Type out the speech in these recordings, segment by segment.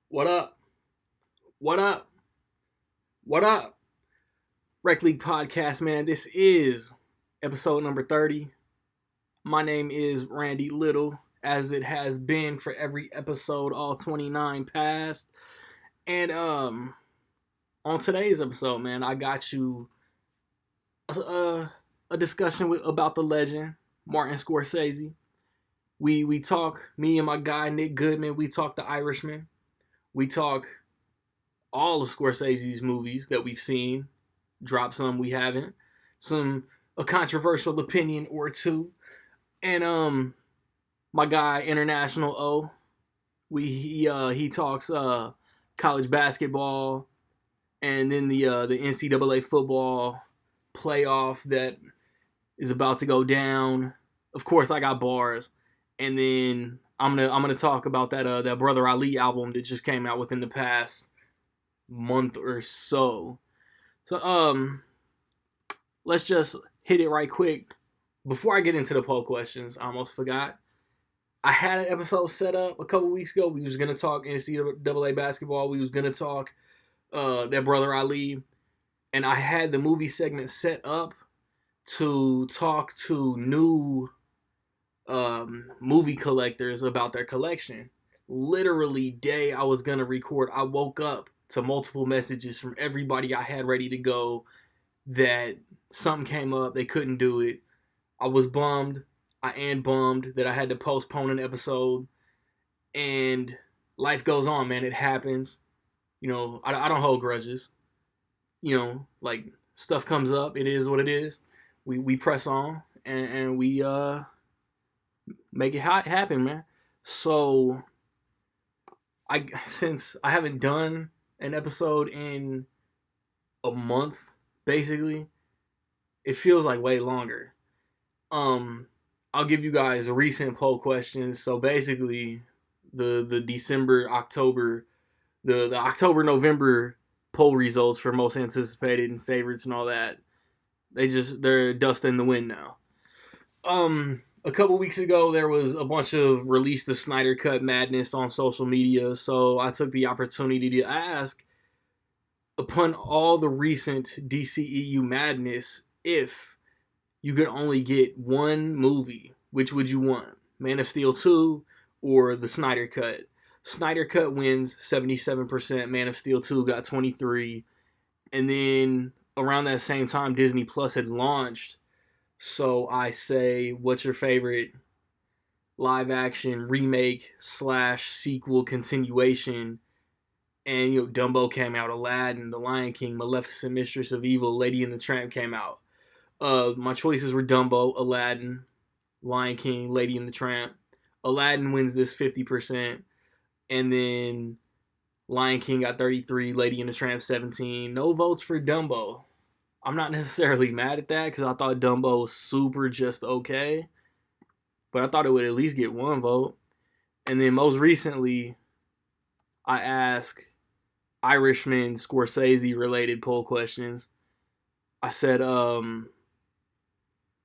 What up? What up? What up? Rec League Podcast, man. This is episode number 30. My name is Randy Little, as it has been for every episode, all 29 past. And on today's episode, man, I got you a discussion about the legend, Martin Scorsese. We talk, me and my guy Nick Goodman, we talk The Irishman. We talk all of Scorsese's movies that we've seen, drop some we haven't, a controversial opinion or two, and my guy International O, he talks college basketball, and then the NCAA football playoff that is about to go down. Of course, I got bars, and then I'm gonna talk about that Brother Ali album that just came out within the past month or so. So let's just hit it right quick. Before I get into the poll questions, I almost forgot. I had an episode set up a couple weeks ago. We was gonna talk NCAA basketball. We was gonna talk that Brother Ali, and I had the movie segment set up to talk to new movie collectors about their collection. Literally, day I was gonna record, I woke up to multiple messages from everybody I had ready to go that something came up, they couldn't do it. I was bummed. I am bummed that I had to postpone an episode. And life goes on, man. It happens. You know, I don't hold grudges. You know, like, stuff comes up. It is what it is. We press on and we make it happen, man. So since I haven't done an episode in a month, basically, it feels like way longer. I'll give you guys recent poll questions. So basically, the December, October, the October, November poll results for most anticipated and favorites and all that, they're dust in the wind now. A couple weeks ago, there was a bunch of release the Snyder Cut madness on social media, so I took the opportunity to ask, upon all the recent DCEU madness, if you could only get one movie, which would you want? Man of Steel 2 or the Snyder Cut? Snyder Cut wins 77%, Man of Steel 2 got 23%, and then around that same time, Disney Plus had launched. So I say, what's your favorite live action remake / sequel continuation? And, you know, Dumbo came out, Aladdin, The Lion King, Maleficent, Mistress of Evil, Lady and the Tramp came out. My choices were Dumbo, Aladdin, Lion King, Lady and the Tramp. Aladdin wins this 50%. And then Lion King got 33%, Lady and the Tramp 17%. No votes for Dumbo. I'm not necessarily mad at that because I thought Dumbo was super just okay. But I thought it would at least get one vote. And then most recently, I asked Irishman, Scorsese related poll questions. I said,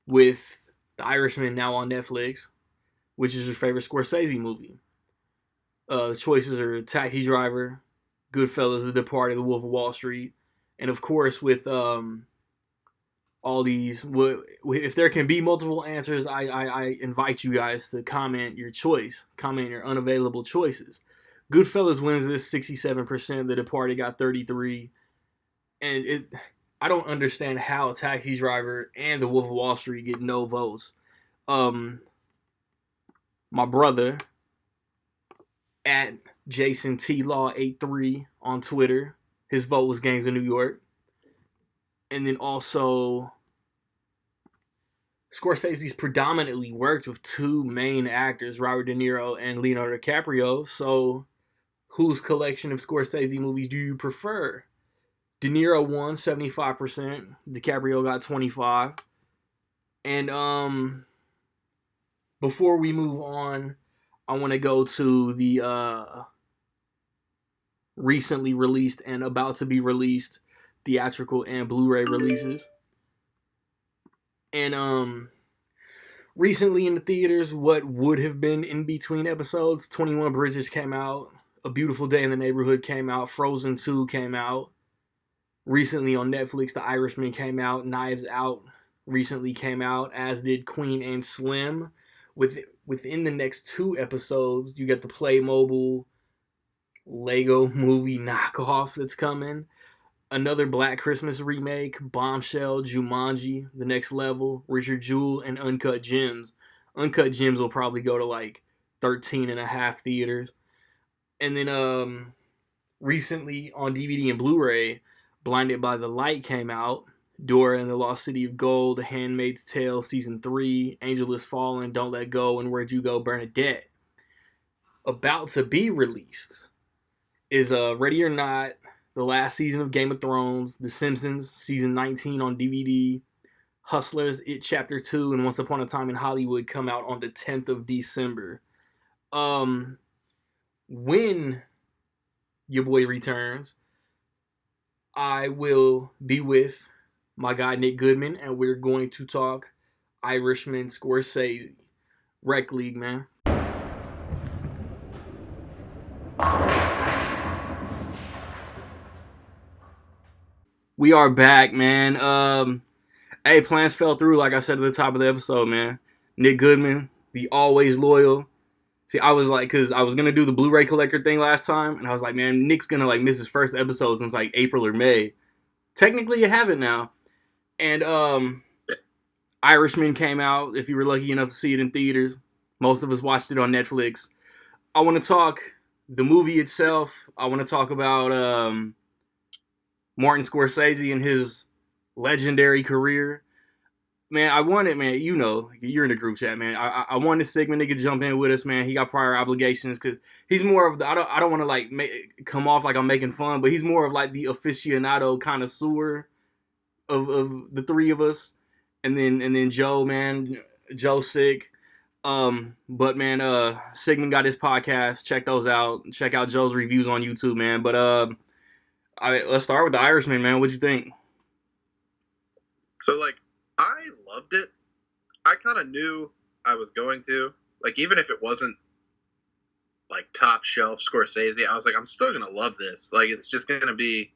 with The Irishman now on Netflix, which is your favorite Scorsese movie? The choices are Taxi Driver, Goodfellas, The Departed, The Wolf of Wall Street. And of course, with all these, if there can be multiple answers, I invite you guys to comment your choice, comment your unavailable choices. Goodfellas wins this 67%. The Departed got 33%, and I don't understand how Taxi Driver and The Wolf of Wall Street get no votes. My brother at Jason T Law 83 on Twitter, his vote was Gangs of New York. And then also, Scorsese's predominantly worked with two main actors, Robert De Niro and Leonardo DiCaprio. So, whose collection of Scorsese movies do you prefer? De Niro won 75%. DiCaprio got 25%. And before we move on, I want to go to the recently released and about to be released theatrical and Blu-ray releases. And recently in the theaters, what would have been in between episodes, 21 Bridges came out. A Beautiful Day in the Neighborhood came out. Frozen 2 came out. Recently on Netflix, The Irishman came out. Knives Out recently came out, as did Queen and Slim. Within the next 2 episodes, you get the Playmobil Lego movie knockoff that's coming. Another Black Christmas remake, Bombshell, Jumanji, The Next Level, Richard Jewell, and Uncut Gems. Uncut Gems will probably go to like 13 and a half theaters. And then recently on DVD and Blu-ray, Blinded by the Light came out. Dora and the Lost City of Gold, The Handmaid's Tale Season 3, Angel Has Fallen, Don't Let Go, and Where'd You Go, Bernadette. About to be released is Ready or Not, the last season of Game of Thrones, The Simpsons, Season 19 on DVD, Hustlers, It Chapter 2, and Once Upon a Time in Hollywood come out on the 10th of December. When your boy returns, I will be with my guy Nick Goodman, and we're going to talk Irishman, Scorsese. Rec League, man. We are back, man. Hey, plans fell through, like I said at the top of the episode, man. Nick Goodman, the always loyal. See, I was like, because I was going to do the Blu-ray collector thing last time, and I was like, man, Nick's going to like miss his first episode since like April or May. Technically, you have it now. And Irishman came out, if you were lucky enough to see it in theaters. Most of us watched it on Netflix. I want to talk the movie itself. I want to talk about Martin Scorsese and his legendary career. Man, I wanted, man, you know, you're in the group chat, man. I wanted Sigmund to jump in with us, man. He got prior obligations because he's more of the, I don't want to like come off like I'm making fun, but he's more of like the aficionado connoisseur of the three of us. And then Joe, man, Joe's sick. But man, Sigmund got his podcast. Check those out. Check out Joe's reviews on YouTube, man. But let's start with The Irishman, man. What'd you think? So like, I loved it. I kind of knew I was going to. Like, even if it wasn't, like, top shelf Scorsese, I was like, I'm still going to love this. Like, it's just going to be...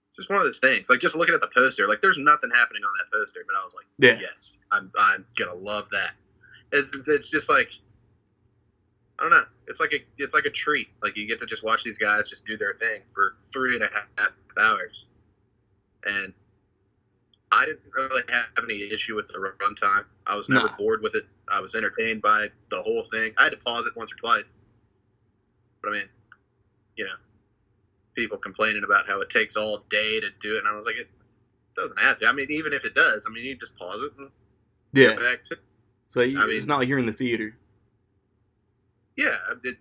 It's just one of those things. Like, just looking at the poster, like, there's nothing happening on that poster, but I was like, yeah. Yes, I'm going to love that. It's just like... I don't know. It's like a treat. Like, you get to just watch these guys just do their thing for 3.5 hours. And... I didn't really have any issue with the runtime. I was never bored with it. I was entertained by the whole thing. I had to pause it once or twice. But I mean, you know, people complaining about how it takes all day to do it. And I was like, it doesn't have to. I mean, even if it does, I mean, you just pause it and get back to it. So it's not like you're in the theater. Yeah, I did.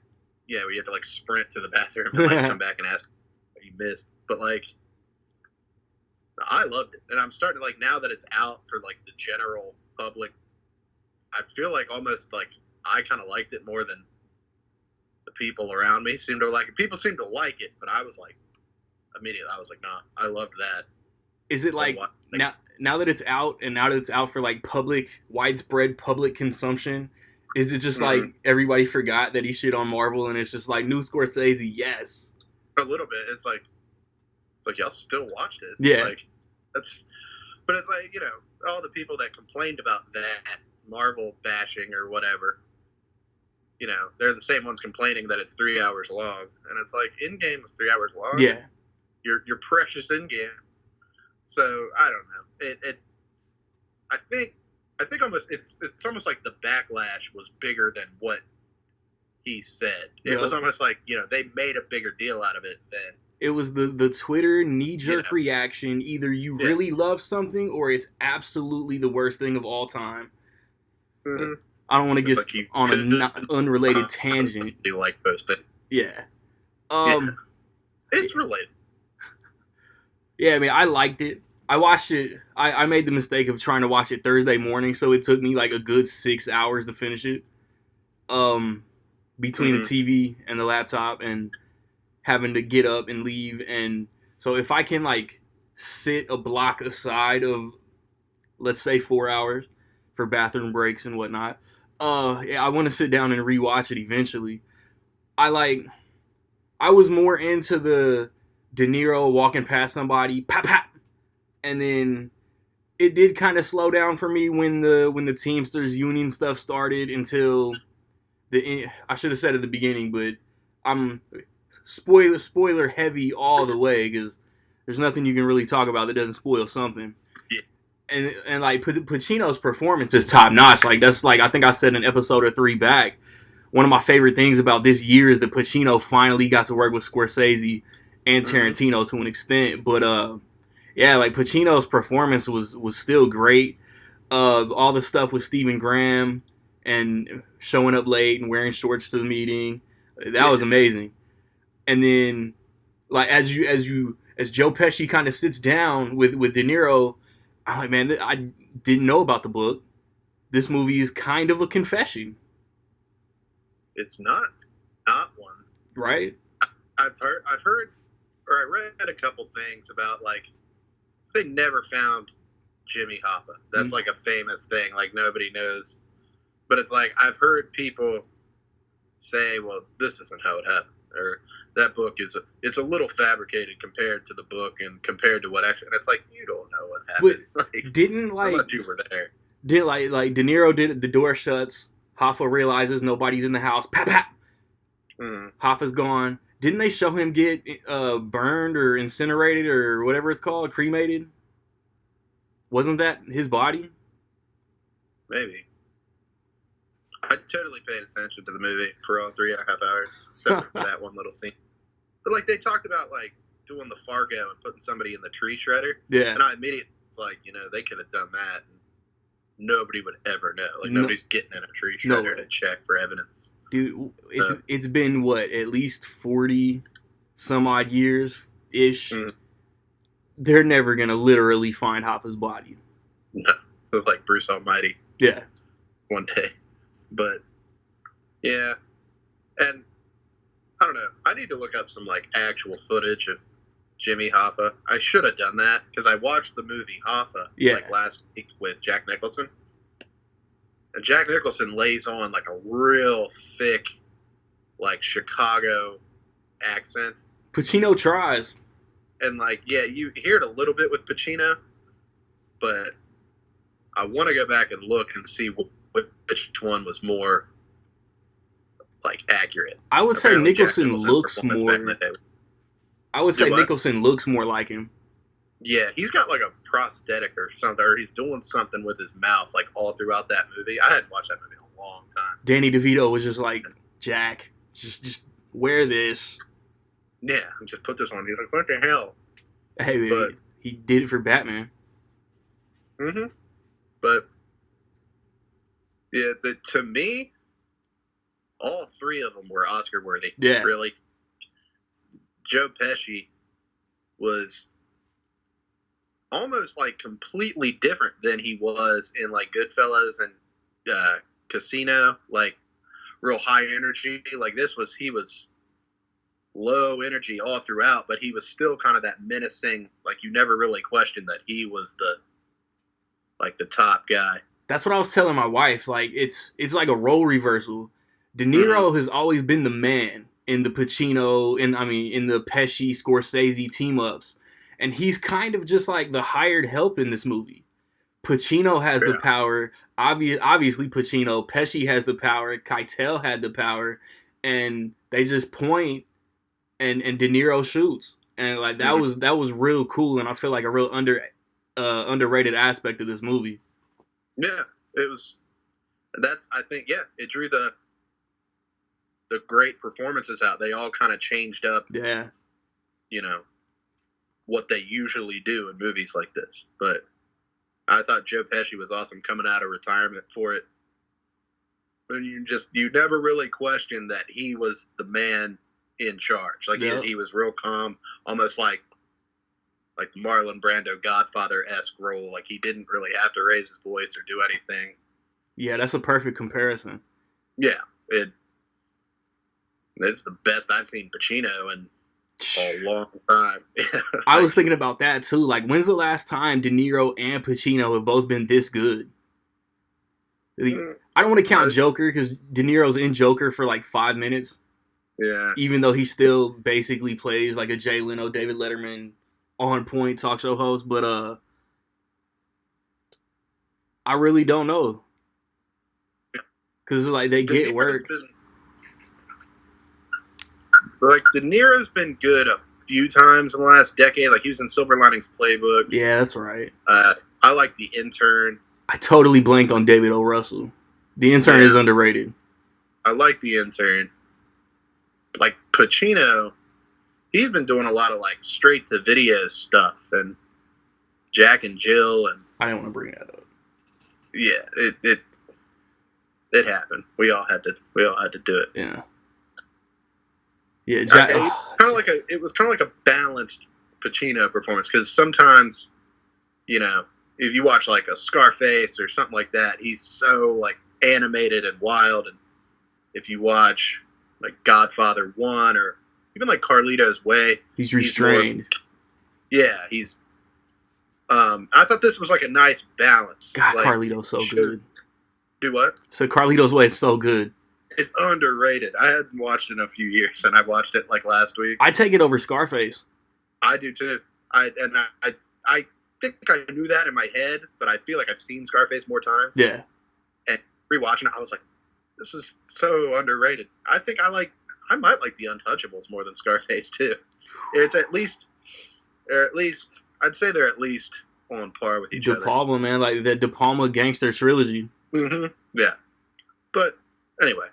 Yeah, where you have to like sprint to the bathroom and like come back and ask what you missed. But like, I loved it, and I'm starting to like, now that it's out for like the general public, I feel like almost like I kind of liked it more than the people around me seemed to like it. People seemed to like it, but I was like, immediately, I was like, nah, I loved that. Is it like now that it's out, and now that it's out for like widespread public consumption, is it just like everybody forgot that he shit on Marvel, and it's just like new Scorsese, yes? A little bit. It's like y'all still watched it. Yeah. But it's like, you know, all the people that complained about that Marvel bashing or whatever, you know, they're the same ones complaining that it's 3 hours long, and it's like Endgame was 3 hours long. Yeah. Your precious Endgame. So I don't know. I think almost it's almost like the backlash was bigger than what he said. It was almost like, you know, they made a bigger deal out of it than. It was the Twitter knee-jerk reaction. Either you really love something, or it's absolutely the worst thing of all time. Mm-hmm. I don't want to get like on an unrelated tangent. You like posting? Yeah. It's related. Yeah, I mean, I liked it. I watched it. I made the mistake of trying to watch it Thursday morning, so it took me like a good 6 hours to finish it. Between the TV and the laptop and having to get up and leave. And so if I can like sit a block aside of, let's say, 4 hours for bathroom breaks and whatnot, I want to sit down and rewatch it eventually. I was more into the De Niro walking past somebody, pop pop, and then it did kind of slow down for me when the Teamsters union stuff started until I should have said at the beginning, but I'm spoiler heavy all the way because there's nothing you can really talk about that doesn't spoil something. Yeah. And like Pacino's performance is top notch. Like that's like I think I said in episode or 3 back. One of my favorite things about this year is that Pacino finally got to work with Scorsese and Tarantino to an extent. But yeah, like Pacino's performance was still great. All the stuff with Stephen Graham and showing up late and wearing shorts to the meeting, that was amazing. And then like as Joe Pesci kind of sits down with De Niro, I'm like, man, I didn't know about the book. This movie is kind of a confession. It's not one, right? I've heard, or I read a couple things about like they never found Jimmy Hoffa. That's like a famous thing. Like nobody knows, but it's like I've heard people say, "Well, this isn't how it happened," or that book it's a little fabricated compared to the book and compared to what actually. And it's like you don't know what happened. But like, didn't like you were there. Didn't like De Niro did the door shuts. Hoffa realizes nobody's in the house. Pap pap. Hoffa's gone. Didn't they show him get burned or incinerated or whatever it's called, cremated? Wasn't that his body? Maybe. I totally paid attention to the movie for all 3.5 hours, except for that one little scene. But like they talked about like doing the Fargo and putting somebody in the tree shredder. Yeah. And I immediately was like, they could have done that. And nobody would ever know. Like nobody's getting in a tree shredder to check for evidence. Dude, it's been what, at least 40 some odd years ish. They're never gonna literally find Hoffa's body. No, like Bruce Almighty. Yeah, one day. But yeah, and I don't know. I need to look up some like actual footage of Jimmy Hoffa. I should have done that because I watched the movie Hoffa like last week with Jack Nicholson. And Jack Nicholson lays on like a real thick, like Chicago accent. Pacino tries. And like, yeah, you hear it a little bit with Pacino, but I want to go back and look and see which one was more like accurate. I would say Nicholson looks more. I would say Nicholson looks more like him. Yeah, he's got like a prosthetic or something, or he's doing something with his mouth like all throughout that movie. I hadn't watched that movie in a long time. Danny DeVito was just like, Jack, just wear this. Yeah, just put this on. He's like, what the hell? Hey, man, but he did it for Batman. But yeah, to me, all 3 of them were Oscar worthy. Yeah, really. Joe Pesci was almost like completely different than he was in like Goodfellas and Casino, like real high energy. Like he was low energy all throughout, but he was still kind of that menacing, like you never really questioned that he was the top guy. That's what I was telling my wife. Like it's like a role reversal. De Niro has always been the man in the Pacino in the Pesci Scorsese team ups. And he's kind of just like the hired help in this movie. Pacino has the power. Obviously, Pacino. Pesci has the power. Keitel had the power. And they just point, and De Niro shoots. And like that was real cool. And I feel like a real underrated aspect of this movie. Yeah, it was. I think, it drew the great performances out. They all kind of changed up. Yeah. What they usually do in movies like this. But I thought Joe Pesci was awesome coming out of retirement for it. And you never really questioned that he was the man in charge. Like he was real calm, almost like Marlon Brando Godfather-esque role. Like he didn't really have to raise his voice or do anything. Yeah, that's a perfect comparison. Yeah, it's the best I've seen Pacino in a long time. I was thinking about that too. Like, when's the last time De Niro and Pacino have both been this good? I don't want to count Joker because De Niro's in Joker for like 5 minutes. Yeah. Even though he still basically plays like a Jay Leno, David Letterman on point talk show host, but I really don't know. Because like they get work. Like De Niro's been good a few times in the last decade. Like he was in Silver Linings Playbook. Yeah, that's right. I like The Intern. I totally blanked on David O. Russell. The Intern is underrated. I like The Intern. Like Pacino, he's been doing a lot of like straight to video stuff and Jack and Jill and I didn't want to bring that up. Yeah, it happened. We all had to do it. Yeah. Yeah, it was kind of like a balanced Pacino performance because sometimes, you know, if you watch like a Scarface or something like that, he's so like animated and wild, and if you watch like Godfather 1 or even like Carlito's Way, he's restrained. He's I thought this was like a nice balance. God, like, Carlito's so good. Do what? So Carlito's Way is so good. It's underrated. I hadn't watched it in a few years, and I watched it like last week. I take it over Scarface. I do too. I think I knew that in my head, but I feel like I've seen Scarface more times. Yeah. And rewatching it, I was like, this is so underrated. I think I might like The Untouchables more than Scarface too. It's at least I'd say they're at least on par with each other. De Palma, man, like the De Palma gangster trilogy. Mm-hmm. Yeah. But anyway.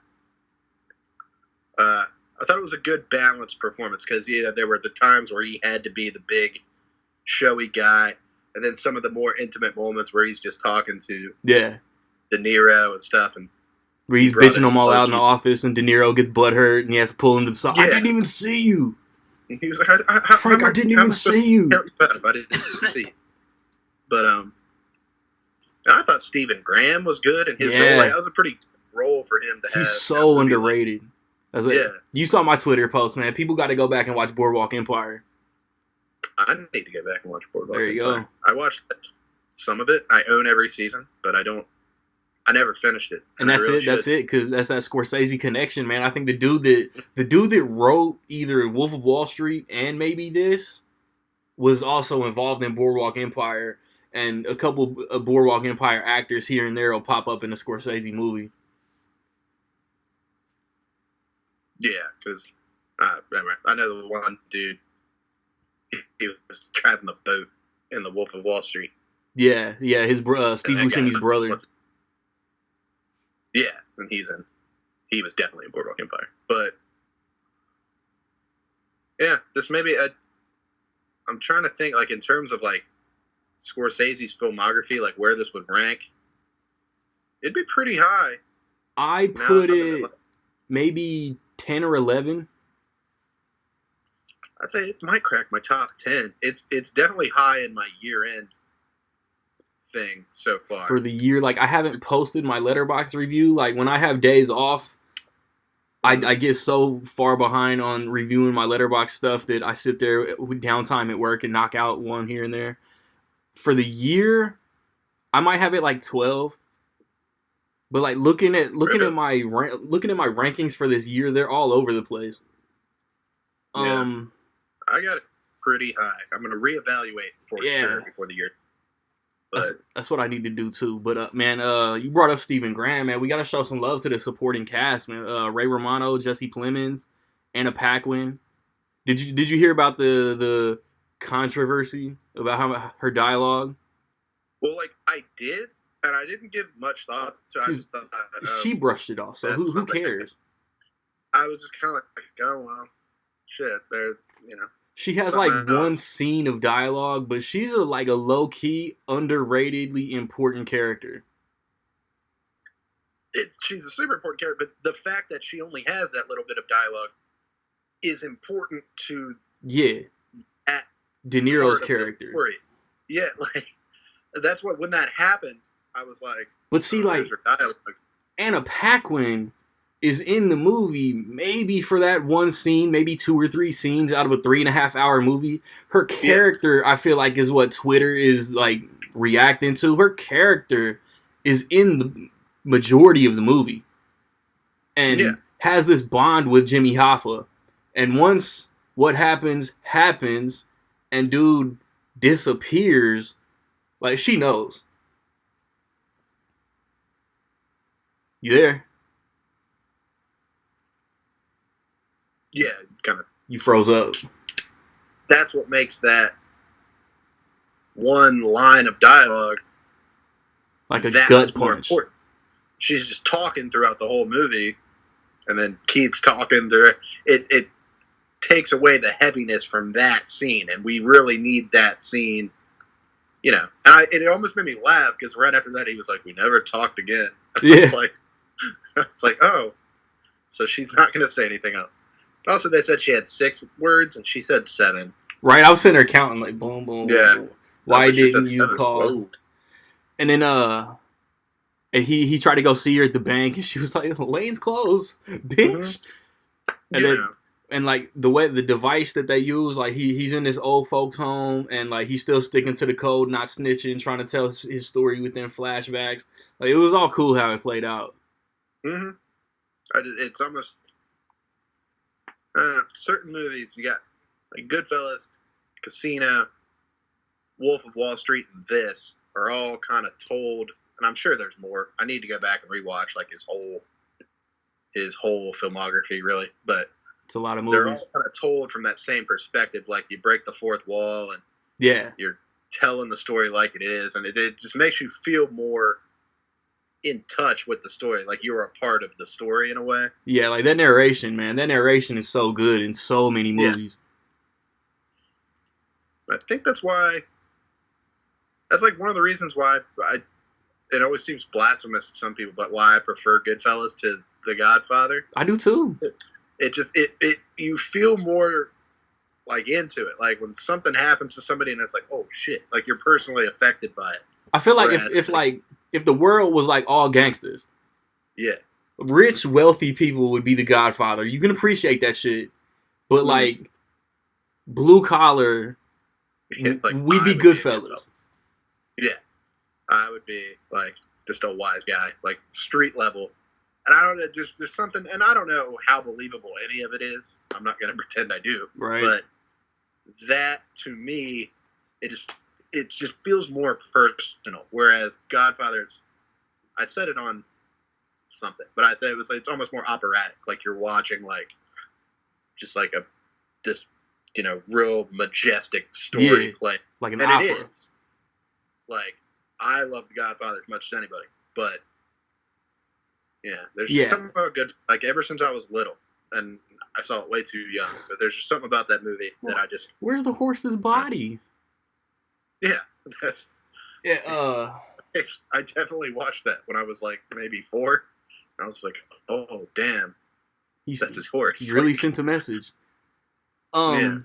I thought it was a good balanced performance because there were the times where he had to be the big, showy guy, and then some of the more intimate moments where he's just talking to De Niro and stuff, and where he's bitching them all out in the office, and De Niro gets butthurt, and he has to pull him to the side. Yeah. I didn't even see you. And he was like, I didn't even see you. I didn't see you. But I thought Stephen Graham was good in his role. Like, that was a pretty good role for him to have. He's so underrated. You saw my Twitter post, man. People got to go back and watch Boardwalk Empire. I need to go back and watch Boardwalk Empire. There you go. I watched some of it. I own every season, but I never finished it. And that's it. That's it. Because that's that Scorsese connection, man. I think the dude that wrote either Wolf of Wall Street and maybe this was also involved in Boardwalk Empire, and a couple of Boardwalk Empire actors here and there will pop up in a Scorsese movie. Yeah, because I know the one dude, he was driving the boat in the Wolf of Wall Street. Yeah, his Steve Buscemi's brother. Yeah, and he was definitely in Boardwalk Empire. But yeah, this maybe I'm trying to think like in terms of like Scorsese's filmography, like where this would rank. It'd be pretty high. I put it maybe 10 or 11. I'd say it might crack my top 10. It's definitely high in my year-end thing so far. For the year, like I haven't posted my Letterboxd review. Like when I have days off, I get so far behind on reviewing my Letterboxd stuff that I sit there with downtime at work and knock out one here and there. For the year, I might have it like 12. But like looking at my rankings for this year, they're all over the place. Yeah. I got it pretty high. I'm gonna reevaluate for sure before the year. But that's what I need to do too. But man, you brought up Stephen Graham, man. We got to show some love to the supporting cast, man. Ray Romano, Jesse Plemons, Anna Paquin. Did you hear about the controversy about her dialogue? Well, like I did. And I didn't give much thought to it. I just thought she brushed it off, so who cares? I was just kind of like, oh, well, shit. She has like one scene of dialogue, but she's a low-key, underratedly important character. She's a super important character, but the fact that she only has that little bit of dialogue is important to De Niro's character. Yeah, like that's when that happened. I was like, but see, like Anna Paquin is in the movie maybe for that one scene, maybe 2 or 3 scenes out of a 3.5-hour movie. Her character, I feel like, is what Twitter is like reacting to. Her character is in the majority of the movie, and has this bond with Jimmy Hoffa, and once what happens, and dude disappears, like, she knows. You there? Yeah, kind of. You froze up. That's what makes that one line of dialogue like a gut punch. She's just talking throughout the whole movie, and then keeps talking through it. It takes away the heaviness from that scene, and we really need that scene. You know, and it almost made me laugh because right after that he was like, "We never talked again." Yeah. I was like, oh, so she's not going to say anything else. Also, they said she had 6 words, and she said 7. Right, I was sitting there counting like boom, boom. Yeah. Boom. Why like didn't you call? Whoa. And then and he tried to go see her at the bank, and she was like, "Lane's closed, bitch." Mm-hmm. And then and like the device that they use, like he's in this old folks home, and like he's still sticking to the code, not snitching, trying to tell his story within flashbacks. Like it was all cool how it played out. Mm-hmm. It's almost certain movies. You got like Goodfellas, Casino, Wolf of Wall Street, and this are all kind of told. And I'm sure there's more. I need to go back and rewatch like his whole filmography, really. But it's a lot of movies. They're all kind of told from that same perspective. Like you break the fourth wall, and you're telling the story like it is, and it just makes you feel more in touch with the story, like you're a part of the story in a way. Yeah, like that narration, man. That narration is so good in so many movies. Yeah. I think that's like one of the reasons why it always seems blasphemous to some people, but why I prefer Goodfellas to The Godfather. I do too. It you feel more like into it. Like when something happens to somebody and it's like, oh shit, like you're personally affected by it. I feel like if the world was like all gangsters, rich, wealthy people would be The Godfather. You can appreciate that shit, but like blue collar, we'd be Goodfellas. Yeah, I would be like just a wise guy, like street level. And I don't know, there's something, and I don't know how believable any of it is. I'm not going to pretend I do, right? But that to me, it just feels more personal. Whereas Godfather's, I said it on something, but I said it's almost more operatic. Like you're watching just like this real majestic story play, like an opera. It is. Like I love The Godfather as much as anybody, but there's just something about good. Like ever since I was little, and I saw it way too young, but there's just something about that movie that I just. Where's the horse's body? Yeah, that's. Yeah, I definitely watched that when I was like maybe 4. I was like, oh damn, that's his horse. He really sent a message. Yeah,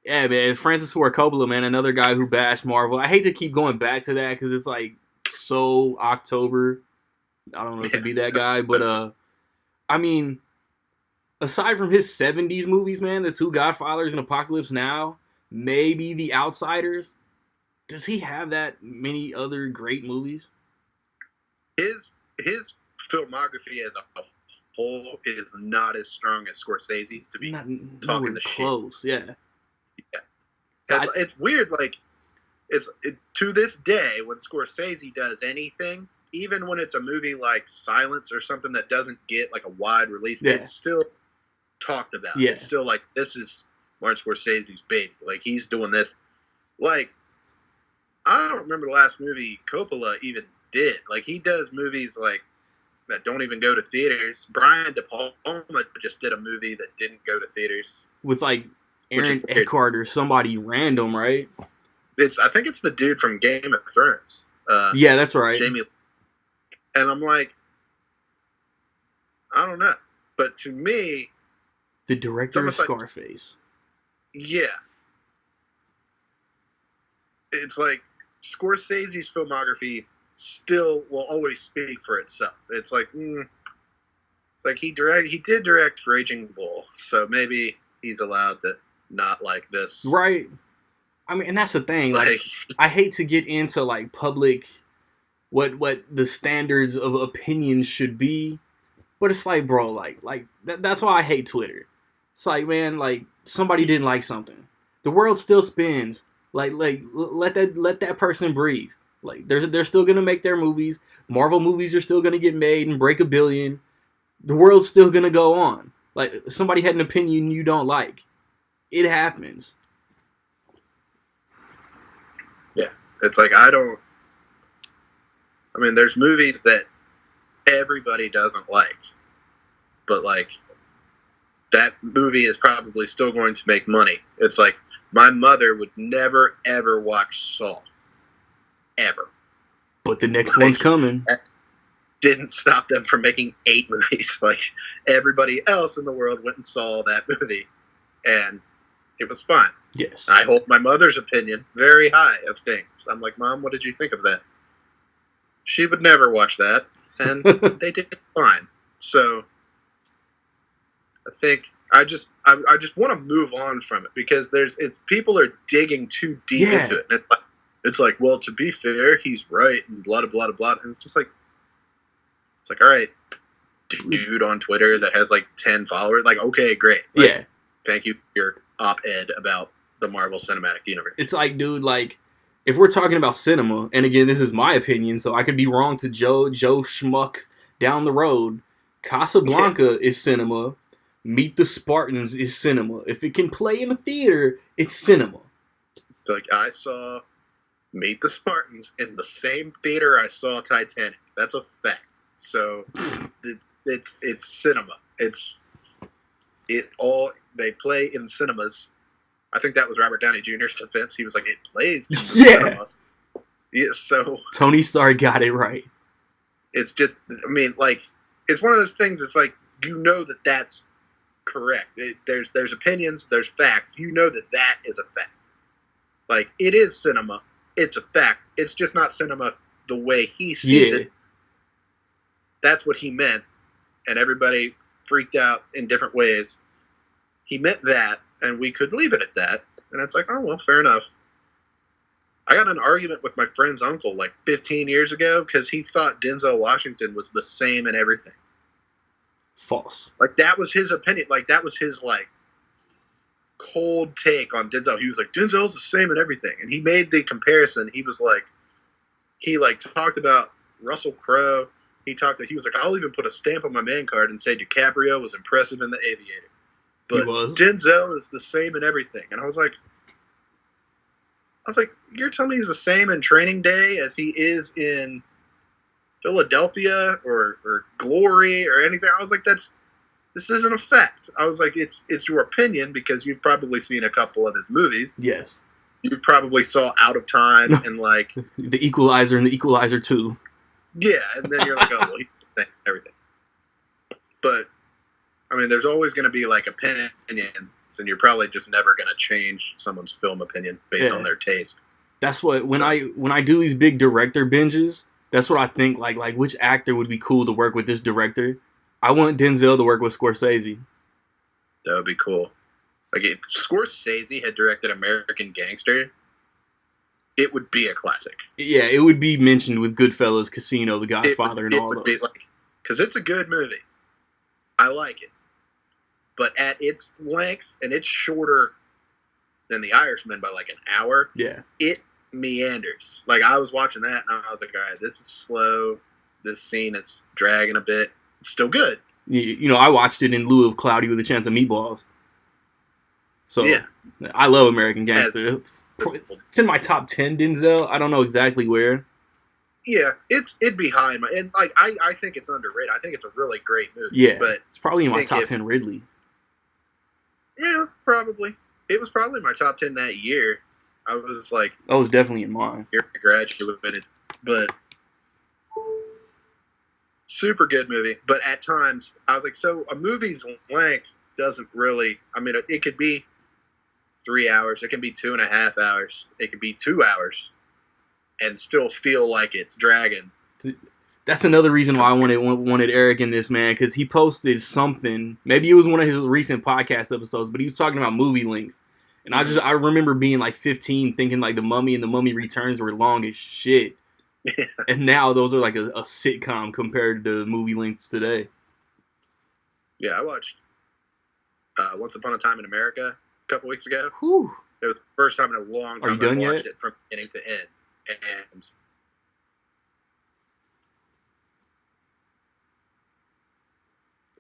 man. Francis Ford Coppola, man, another guy who bashed Marvel. I hate to keep going back to that because it's like so October. I don't know to be that guy, but I mean, aside from his 70s movies, man, the 2 Godfathers and Apocalypse Now, maybe The Outsiders. Does he have that many other great movies? His filmography as a whole is not as strong as Scorsese's, to be talking the close. Shit. Yeah. It's weird. Like to this day when Scorsese does anything, even when it's a movie like Silence or something that doesn't get like a wide release, it's still talked about. Yeah. It's still like this is Martin Scorsese's baby. Like he's doing this. Like I don't remember the last movie Coppola even did. Like he does movies like that don't even go to theaters. Brian De Palma just did a movie that didn't go to theaters with like Aaron Eckhart or somebody random, right? I think it's the dude from Game of Thrones. Yeah, that's right. Jamie. And I'm like, I don't know. But to me, the director of Scarface. Yeah. It's like Scorsese's filmography still will always speak for itself. It's like, he did direct Raging Bull, so maybe he's allowed to not like this. Right. I mean, and that's the thing. Like I hate to get into like public what the standards of opinions should be, But it's like, bro, that's why I hate Twitter. It's like, man, like somebody didn't like something. The world still spins. Like let that person breathe. Like they're still gonna make their movies. Marvel movies are still gonna get made and break 1 billion. The world's still gonna go on. Like somebody had an opinion you don't like. It happens. Yeah, it's like there's movies that everybody doesn't like, but like that movie is probably still going to make money. It's like my mother would never ever watch Saw, ever. But the next one's coming. Didn't stop them from making 8 movies. Like everybody else in the world went and saw that movie, and it was fine. Yes. I hold my mother's opinion very high of things. I'm like, Mom, what did you think of that? She would never watch that, and they did fine. So I think I just want to move on from it because people are digging too deep into it. And it's like, well, to be fair, he's right, and blah, blah, blah, blah. And it's like, all right, dude on Twitter that has like 10 followers. Like, okay, great. Like, yeah. Thank you for your op-ed about the Marvel Cinematic Universe. It's like, dude, like, if we're talking about cinema, and again, this is my opinion, so I could be wrong to Joe Schmuck down the road. Casablanca is cinema. Meet the Spartans is cinema. If it can play in a theater, it's cinema. Like, I saw Meet the Spartans in the same theater I saw Titanic. That's a fact. So it's cinema. They play in cinemas. I think that was Robert Downey Jr.'s defense. He was like, it plays in the cinema. Yeah, so Tony Stark got it right. It's just, it's one of those things. It's like, that's correct. There's opinions, there's facts. That is a fact. Like, it is cinema. It's a fact. It's just not cinema the way he sees it. That's what he meant, and everybody freaked out in different ways. He meant that, and we could leave it at that. And it's like, oh, well, fair enough. I got in an argument with my friend's uncle like 15 years ago because he thought Denzel Washington was the same in everything. False. Like, that was his opinion. Like, that was his, like, cold take on Denzel. He was like, Denzel's the same in everything. And he made the comparison. He was like, talked about Russell Crowe. He was like, I'll even put a stamp on my man card and say DiCaprio was impressive in The Aviator. But Denzel is the same in everything. And I was like, you're telling me he's the same in Training Day as he is in Philadelphia or Glory or anything? I was like, this isn't a fact. I was like, it's your opinion because you've probably seen a couple of his movies. Yes. You probably saw Out of Time and like The Equalizer and The Equalizer 2. Yeah, and then you're like, oh, well, he's the same, everything. But there's always going to be like opinions, and you're probably just never going to change someone's film opinion based on their taste. That's what when I do these big director binges, that's what I think. Like which actor would be cool to work with this director? I want Denzel to work with Scorsese. That would be cool. Like if Scorsese had directed American Gangster, it would be a classic. Yeah, it would be mentioned with Goodfellas, Casino, The Godfather, and all those. Because it's a good movie. I like it. But at its length, and it's shorter than The Irishman by like an hour, it meanders. Like, I was watching that, and I was like, all right, this is slow. This scene is dragging a bit. It's still good. I watched it in lieu of Cloudy with a Chance of Meatballs. So, I love American Gangster. It's in my top 10, Denzel. I don't know exactly where. Yeah, it'd be high in my... And, like, I think it's underrated. I think it's a really great movie. Yeah, but it's probably in my top 10 Ridley. Yeah, probably. It was probably my top 10 that year. I was like... Oh, it was definitely in mine. You're graduated. But... Super good movie. But at times, I was like, so a movie's length doesn't really... it could be 3 hours. It can be 2.5 hours. It could be 2 hours. And still feel like it's dragging. That's another reason why I wanted Eric in this, man, because he posted something. Maybe it was one of his recent podcast episodes, but he was talking about movie length. And I remember being like 15 thinking like The Mummy and The Mummy Returns were long as shit. Yeah. And now those are like a sitcom compared to movie lengths today. Yeah, I watched Once Upon a Time in America a couple weeks ago. Whew. It was the first time in a long Are you time I've done watched yet? it from beginning to end. And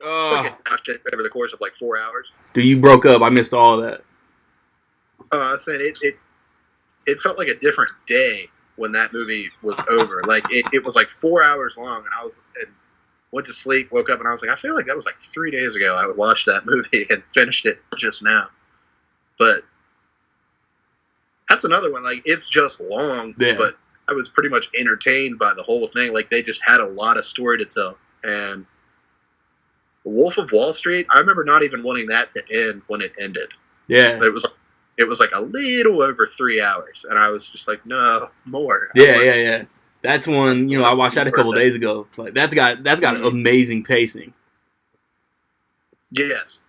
like I watched it over the course of like 4 hours. Dude, you broke up. I missed all of that. I was saying it felt like a different day when that movie was over. Like it was like 4 hours long, and went to sleep, woke up, and I was like, I feel like that was like 3 days ago. I watched that movie and finished it just now. But that's another one. Like it's just long, Yeah. but I was pretty much entertained by the whole thing. Like they just had a lot of story to tell. And Wolf of Wall Street, I remember not even wanting that to end when it ended. Yeah. It was like a little over 3 hours, and I was just like, no, more. Yeah. That's one, I watched that a couple days ago. Like that's got amazing pacing. Yes,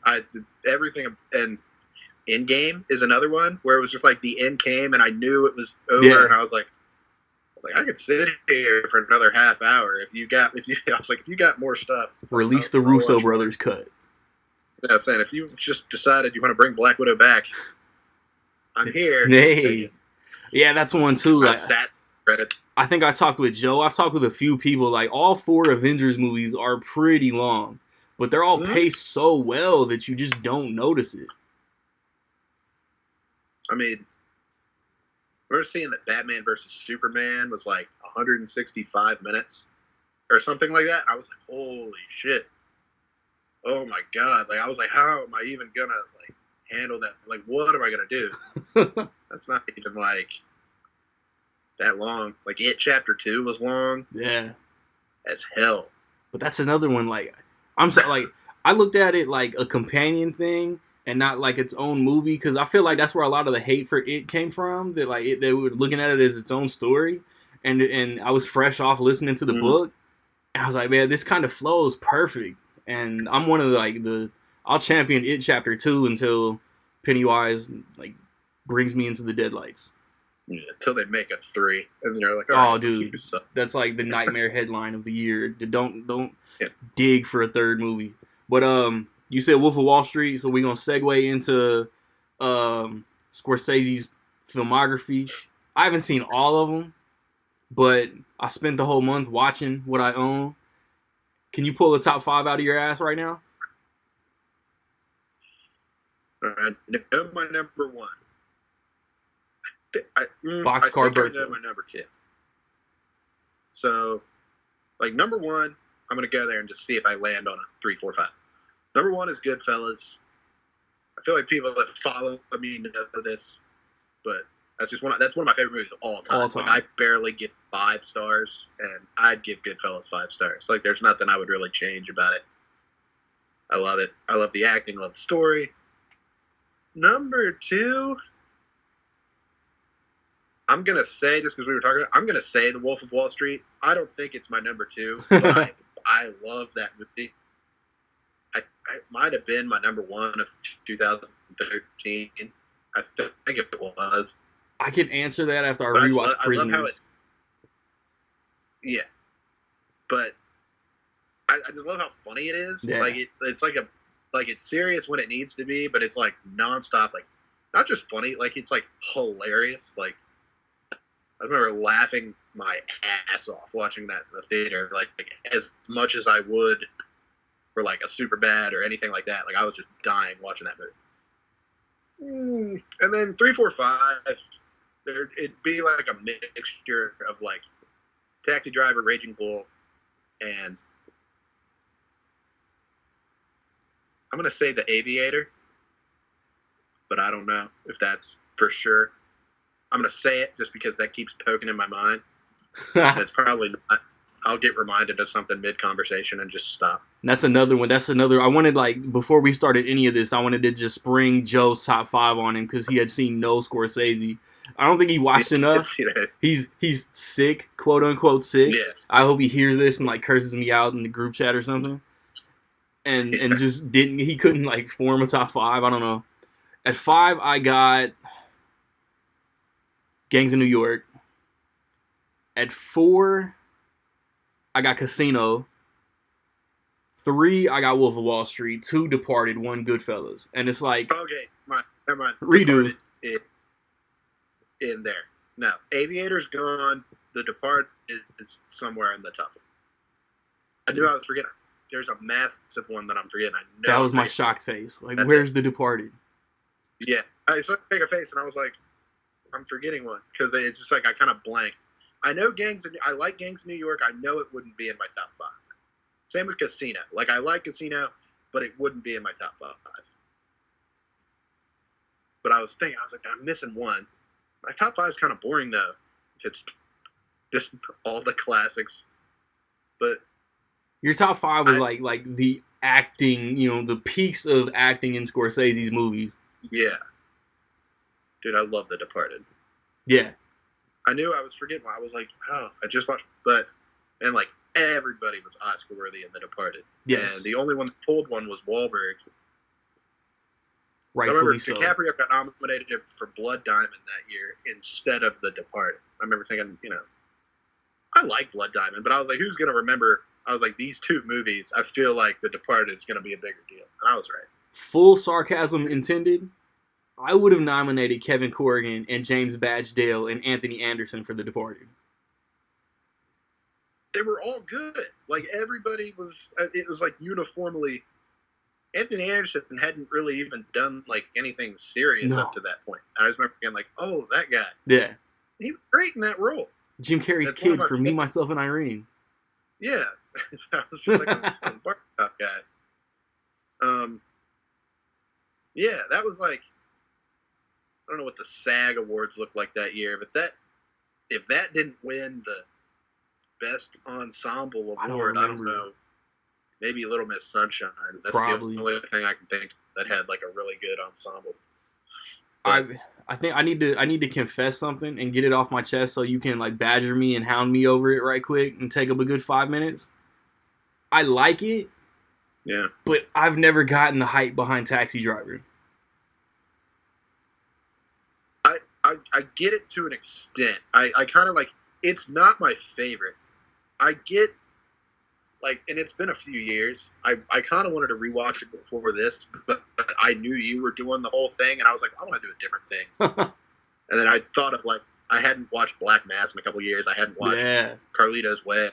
everything. And Endgame is another one where it was just like the end came, and I knew it was over, and I was like, I could sit here for another half hour if you got more stuff. Release the Russo brothers cut. Yeah, saying if you just decided you want to bring Black Widow back, I'm here. Hey, yeah, that's one too. Like, Reddit. I think I talked with Joe. I've talked with a few people. Like all 4 Avengers movies are pretty long, but they're all paced so well that you just don't notice it. I mean, we're seeing that Batman versus Superman was like 165 minutes or something like that. I was like, holy shit. Oh my God. Like, I was like, how am I even gonna like handle that? Like, what am I gonna do? That's not even like that long. Like, It Chapter 2 was long. Yeah. As hell. But that's another one. Like, I looked at it like a companion thing and not like its own movie, because I feel like that's where a lot of the hate for It came from. That like they were looking at it as its own story, and I was fresh off listening to the book, and I was like, man, this kind of flows perfect. And I'm one of I'll champion It Chapter 2 until Pennywise like brings me into the deadlights. Yeah, until they make a 3, and they're like, oh, dude, that's like the nightmare headline of the year. Don't dig for a third movie. But you said Wolf of Wall Street, so we're gonna segue into Scorsese's filmography. I haven't seen all of them, but I spent the whole month watching what I own. Can you pull the top 5 out of your ass right now? No, my number 1. Boxcar Bertha. I know my number 2. So, like number 1, I'm gonna go there and just see if I land on a 3, 4, 5. Number 1 is Goodfellas. I feel like people that follow me know this, but that's one of my favorite movies of all time. Like I barely give 5 stars, and I'd give Goodfellas 5 stars. Like there's nothing I would really change about it. I love it. I love the acting. I love the story. Number 2, I'm gonna say, just because we were talking, I'm gonna say The Wolf of Wall Street. I don't think it's my number 2, but I love that movie. It might have been my number 1 of 2013. I think it was. I can answer that after I rewatch Prisoners. I love how yeah, but I just love how funny it is. Yeah. Like it's like it's serious when it needs to be, but it's like nonstop. Like not just funny, like it's like hilarious. Like I remember laughing my ass off watching that in the theater, like as much as I would for like a Superbad or anything like that. Like I was just dying watching that movie. And then 3, 4, 5, it'd be like a mixture of like Taxi Driver, Raging Bull, and I'm gonna say The Aviator, but I don't know if that's for sure. I'm gonna say it just because that keeps poking in my mind. It's probably not. I'll get reminded of something mid-conversation and just stop. And that's another one. I wanted, like, before we started any of this, I wanted to just spring Joe's top 5 on him because he had seen no Scorsese. I don't think he watched enough. He's sick, quote-unquote sick. Yeah. I hope he hears this and, like, curses me out in the group chat or something. And just he couldn't, like, form a top 5. I don't know. At 5, I got Gangs of New York. At 4... I got Casino. 3, I got Wolf of Wall Street. 2, Departed. 1, Goodfellas. And it's like, Okay, never mind. redo. Departed in there. No, Aviator's gone. The Departed is somewhere in the top. I knew I was forgetting. There's a massive one that I'm forgetting. I know That was my shocked face. Like, That's where's it. The Departed? Yeah, I just looked at a face and I was like, I'm forgetting one because it's just like I kind of blanked. I know I like Gangs of New York. I know it wouldn't be in my top 5. Same with Casino. Like, I like Casino, but it wouldn't be in my top 5. But I was thinking, I was like, I'm missing one. My top 5 is kind of boring though. It's just all the classics. But your top 5 was like the acting, the peaks of acting in Scorsese's movies. Yeah. Dude, I love The Departed. Yeah. I knew I was forgetting. I was like, oh, I just watched. And like, everybody was Oscar worthy in The Departed. Yes. And the only one that pulled one was Wahlberg. Rightfully I remember so. DiCaprio got nominated for Blood Diamond that year instead of The Departed. I remember thinking, I like Blood Diamond, but I was like, who's going to remember? I was like, these 2 movies, I feel like The Departed is going to be a bigger deal. And I was right. Full sarcasm intended. I would have nominated Kevin Corrigan and James Badge Dale and Anthony Anderson for The Departed. They were all good. Like, everybody it was like uniformly. Anthony Anderson hadn't really even done like anything serious up to that point. I just remember being like, oh, that guy. Yeah. He was great in that role. Jim Carrey's kid for Me, Myself, and Irene. Yeah. I was just like, a barbershop guy. Yeah, that was like, I don't know what the SAG Awards looked like that year, but if that didn't win the Best Ensemble Award, I don't know. Maybe Little Miss Sunshine. That's Probably. the only thing I can think that had like a really good ensemble. I think I need to confess something and get it off my chest so you can like badger me and hound me over it right quick and take up a good 5 minutes. I like it. Yeah. But I've never gotten the hype behind Taxi Driver. I get it to an extent. I kind of like, it's not my favorite. I get, like, and it's been a few years. I kind of wanted to rewatch it before this, but I knew you were doing the whole thing, and I was like, I want to do a different thing. And then I thought of, like, I hadn't watched Black Mass in a couple of years. I hadn't watched Carlito's Way.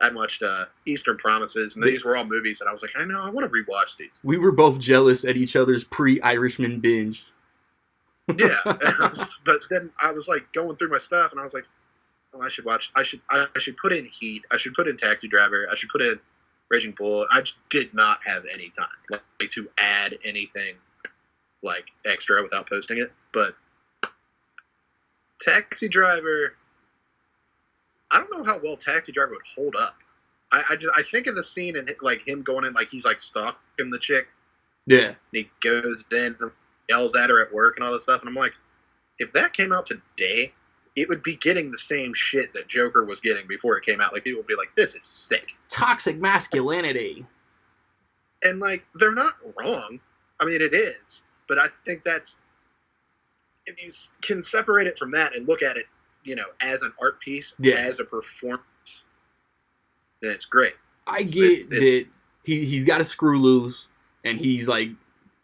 I hadn't watched Eastern Promises, and these were all movies that I was like, I know, I want to rewatch these. We were both jealous at each other's pre-Irishman binge. Yeah, but then I was like going through my stuff, and I was like, "Oh, I should put in Heat. I should put in Taxi Driver. I should put in Raging Bull." I just did not have any time to add anything like extra without posting it. But Taxi Driver, I don't know how well Taxi Driver would hold up. I think of the scene and like him going in, like he's like stalking the chick. Yeah, and he goes in and yells at her at work and all this stuff, and I'm like, if that came out today, it would be getting the same shit that Joker was getting before it came out. Like, people would be like, this is sick. Toxic masculinity. And, like, they're not wrong. I mean, it is. But I think that's, if you can separate it from that and look at it, as an art piece, as a performance, then it's great. I get that he's got to screw loose, and he's, like,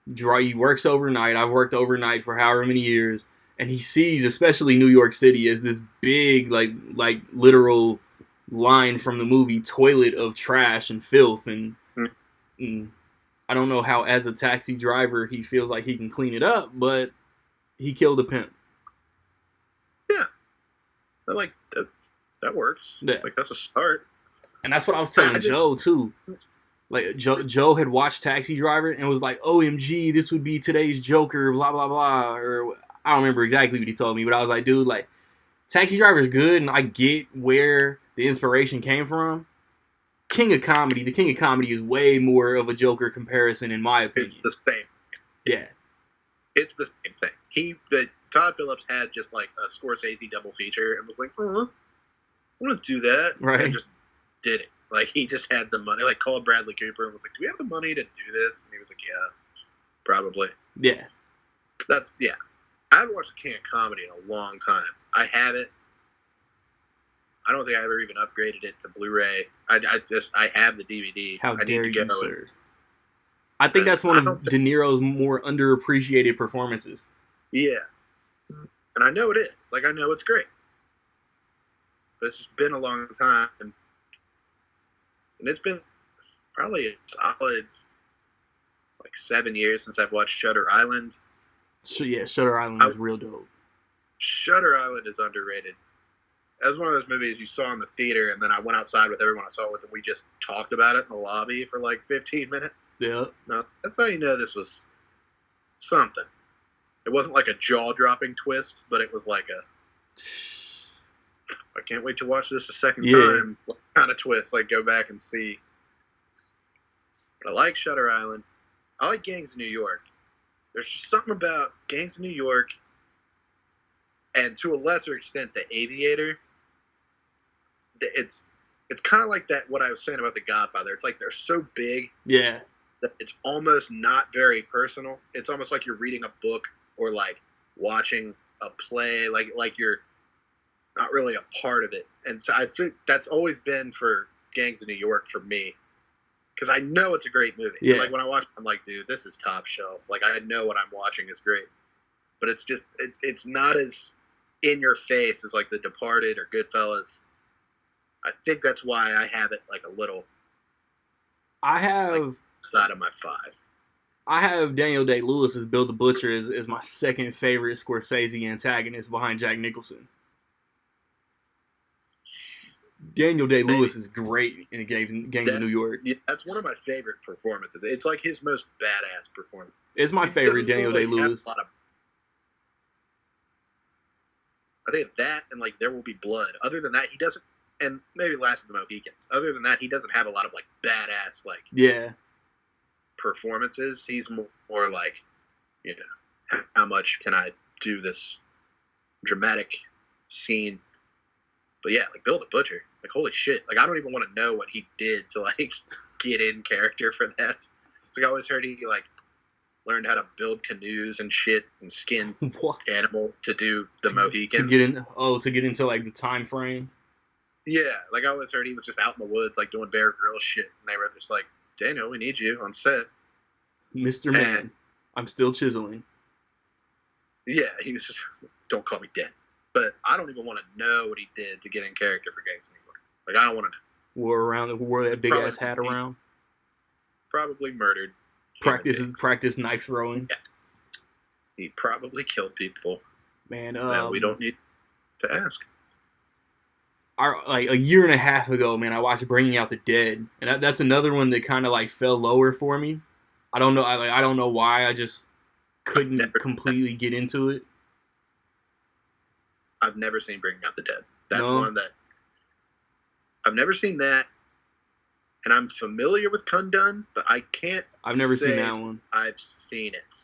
he works overnight. I've worked overnight for however many years, and he sees, especially New York City, as this big, like literal line from the movie toilet of trash and filth, and I don't know how, as a taxi driver, he feels like he can clean it up, but he killed a pimp. Yeah, that works. Yeah. Like, that's a start. And that's what I was telling Joe too. Like, Joe had watched Taxi Driver and was like, OMG, this would be today's Joker, blah, blah, blah. Or I don't remember exactly what he told me, but I was like, dude, like, Taxi Driver is good, and I get where the inspiration came from. The King of Comedy is way more of a Joker comparison, in my opinion. It's the same. Yeah. It's the same thing. Todd Phillips had just, like, a Scorsese double feature and was like, I want to do that. Right. And just did it. Like, he just had the money. Like, called Bradley Cooper and was like, do we have the money to do this? And he was like, yeah, probably. Yeah. I haven't watched The King of Comedy in a long time. I have it. I don't think I ever even upgraded it to Blu-ray. I have the DVD. How I dare need to you, go sir? I think that's one of De Niro's more underappreciated performances. Yeah. And I know it is. Like, I know it's great. But it's just been a long time. And it's been probably a solid, 7 years since I've watched Shutter Island. So, yeah, Shutter Island was real dope. Shutter Island is underrated. That was one of those movies you saw in the theater, and then I went outside with everyone I saw it with, and we just talked about it in the lobby for 15 minutes. Yeah. No, that's how you know this was something. It wasn't like a jaw-dropping twist, but it was like I can't wait to watch this a second time. What kind of twist? Go back and see. But I like Shutter Island. I like Gangs of New York. There's just something about Gangs of New York, and to a lesser extent, The Aviator. It's kind of like that. What I was saying about The Godfather. It's like they're so big. Yeah. That it's almost not very personal. It's almost like you're reading a book or watching a play. Like you're not really a part of it. And so I think that's always been for Gangs of New York for me. Because I know it's a great movie. Yeah. When I watch it, I'm like, dude, this is top shelf. I know what I'm watching is great. But it's just, it's not as in your face as The Departed or Goodfellas. I think that's why I have it a little. I have side of my 5. I have Daniel Day-Lewis as Bill the Butcher as my second favorite Scorsese antagonist behind Jack Nicholson. Daniel Day-Lewis is great in Gangs of New York. Yeah, that's one of my favorite performances. It's his most badass performance. It's my favorite Daniel Day-Lewis. I think that and There Will Be Blood. Other than that, he doesn't. And maybe Last of the Mohicans. Other than that, he doesn't have a lot of badass performances. He's more how much can I do this dramatic scene? But yeah, Bill the Butcher, holy shit! I don't even want to know what he did to get in character for that. It's I always heard he learned how to build canoes and shit and skin animal to do the Mohicans. To get into the time frame. Yeah, I always heard he was just out in the woods, doing Bear Grylls shit, and they were just Daniel, we need you on set. Mr. Man, I'm still chiseling. Yeah, he was just, don't call me Dan. But I don't even want to know what he did to get in character for Gangs of New York. I don't want to know. Wore that big-ass hat around. Probably murdered. Practice knife throwing. Yeah. He probably killed people. Man, we don't need to ask. A year and a half ago, man, I watched Bringing Out the Dead, and that's another one that kind of fell lower for me. I don't know. I don't know why. I just couldn't completely get into it. I've never seen Bringing Out the Dead. That's one that I've never seen that, and I'm familiar with Kundun, but I can't. I've never seen that one. I've seen it.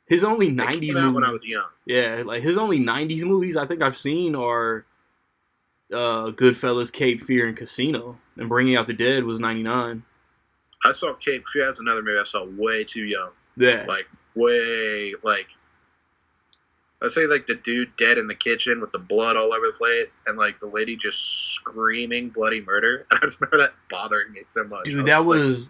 His only '90s movies. When I was young. Yeah, his only '90s movies I think I've seen are Goodfellas, Cape Fear, and Casino. And Bringing Out the Dead was '99. I saw Cape Fear. That's another movie I saw way too young. Yeah. I'd say the dude dead in the kitchen with the blood all over the place, and the lady just screaming bloody murder. And I just remember that bothering me so much. Dude, that was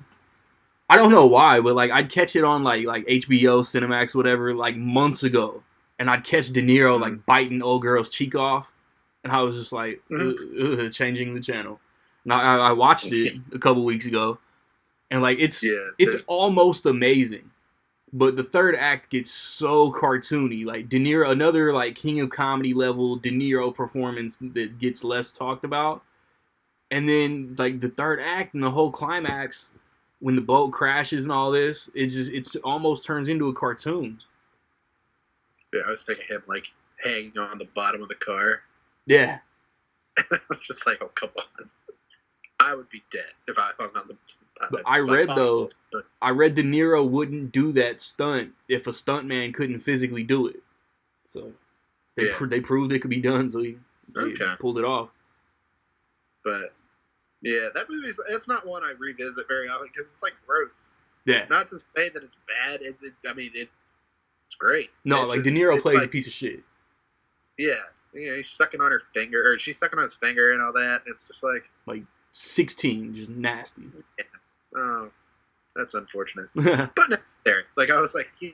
I don't know why, but I'd catch it on HBO, Cinemax, whatever, months ago, and I'd catch De Niro biting old girl's cheek off, and I was just changing the channel. Now I watched it a couple weeks ago, and it's almost amazing. But the third act gets so cartoony. De Niro, another King of Comedy level De Niro performance that gets less talked about. And then the third act and the whole climax, when the boat crashes and all this, it almost turns into a cartoon. Yeah, I was thinking him hanging on the bottom of the car. Yeah. I was just oh, come on. I would be dead if I hung on the. But I read De Niro wouldn't do that stunt if a stuntman couldn't physically do it. So they proved it could be done, so he pulled it off. But yeah, that movie it's not one I revisit very often because it's gross. Yeah. Not to say that it's bad. It's great. No, De Niro plays a piece of shit. Yeah, he's sucking on her finger, or she's sucking on his finger and all that. It's just like 16, just nasty. Yeah. Oh, that's unfortunate, but necessary. Like I was like, you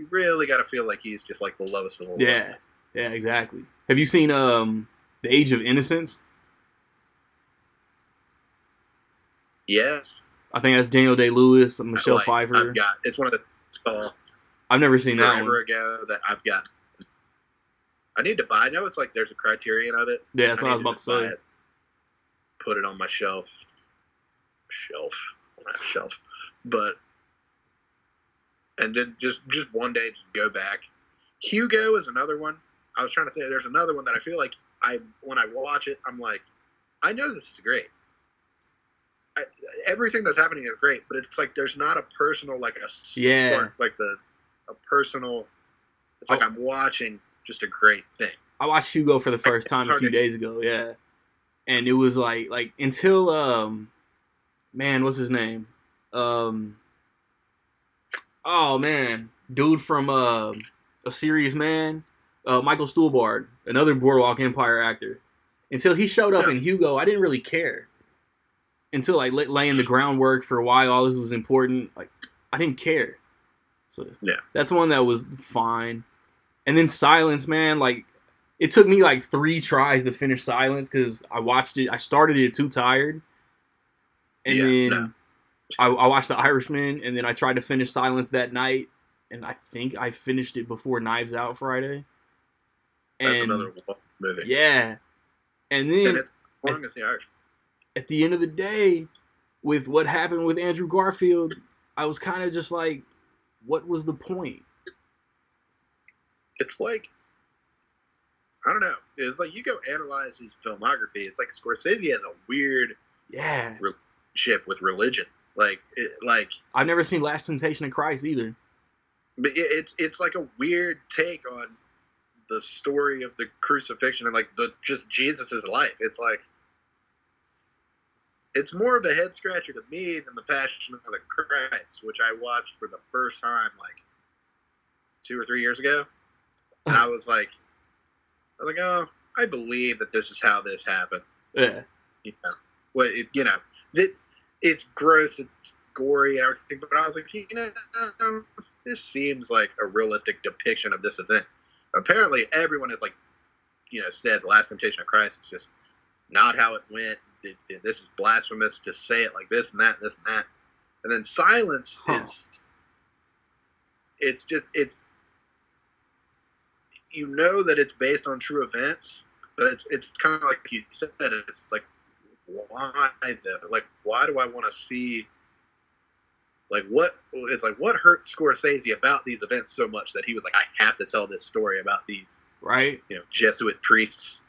really got to feel like he's just like the lowest of the low. Yeah, exactly. Have you seen The Age of Innocence? Yes. I think that's Daniel Day-Lewis, Michelle Pfeiffer. It's one of the. I've never seen that one. Forever ago that I've got. I need to buy. I know it's like there's a Criterion of it. Yeah, that's what I was about to say. Put it on my shelf, but and then just one day just go back. Hugo is another one. I was trying to think. There's another one that I feel like when I watch it, I'm like, I know this is great. Everything that's happening is great, but it's like there's not a personal spark, a personal. It's like I'm watching just a great thing. I watched Hugo for the first time a few days ago. Yeah, and it was like until man, what's his name? Oh man, dude from A Serious Man, Michael Stuhlbarg, another Boardwalk Empire actor. Until he showed up in Hugo, I didn't really care. Until laying the groundwork for why all this was important, I didn't care. So that's one that was fine. And then Silence, man, it took me 3 tries to finish Silence because I watched it. I started it too tired, and then I watched The Irishman, and then I tried to finish Silence that night, and I think I finished it before Knives Out Friday. That's another movie. Yeah, and then it's as long as The Irishman. At the end of the day, with what happened with Andrew Garfield, I was kind of just like, what was the point? It's like, I don't know. It's like you go analyze his filmography. It's like Scorsese has a weird relationship with religion. I've never seen Last Temptation of Christ either. But it's like a weird take on the story of the crucifixion and just Jesus's life. It's like, it's more of a head scratcher to me than the Passion of the Christ, which I watched for the first time 2 or 3 years ago, and I was like, oh, I believe that this is how this happened. Yeah. It's gross, it's gory, and everything, but I was like, this seems like a realistic depiction of this event. Apparently, everyone has said The Last Temptation of Christ is just not how it went. This is blasphemous to say it like this and that, this and that. And then Silence is, it's that it's based on true events, but it's kind of like you said, it's like, why though? Why do I want to see, what hurt Scorsese about these events so much that he was like, I have to tell this story about these, right? Jesuit priests,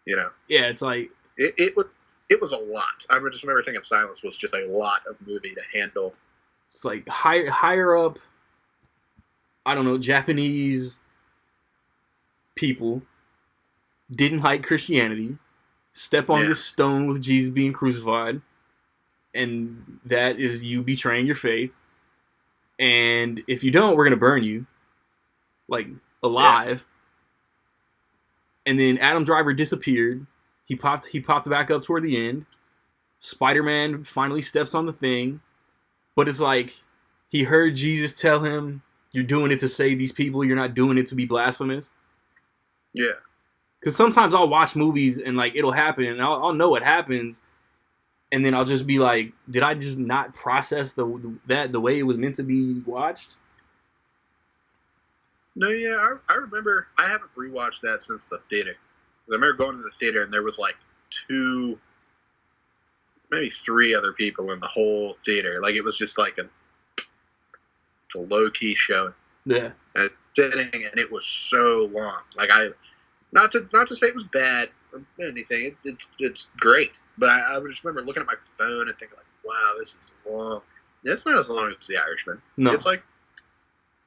Yeah, it's like, it was a lot. I just remember thinking Silence was just a lot of movie to handle. It's like higher up, I don't know, Japanese people didn't like Christianity, step on this stone with Jesus being crucified, and that is you betraying your faith. And if you don't, we're going to burn you, alive. Yeah. And then Adam Driver disappeared. He popped back up toward the end. Spider-Man finally steps on the thing. But it's like he heard Jesus tell him, you're doing it to save these people. You're not doing it to be blasphemous. Yeah. Because sometimes I'll watch movies and it'll happen and I'll know what happens. And then I'll just be like, did I just not process the way it was meant to be watched? No, yeah. I remember, I haven't rewatched that since the theater. I remember going to the theater and there was 2, maybe 3 other people in the whole theater. It was just a low-key showing. Yeah. And sitting, and it was so long. Not to say it was bad or anything. It's great. But I just remember looking at my phone and thinking wow, this is long. It's not as long as The Irishman. No. It's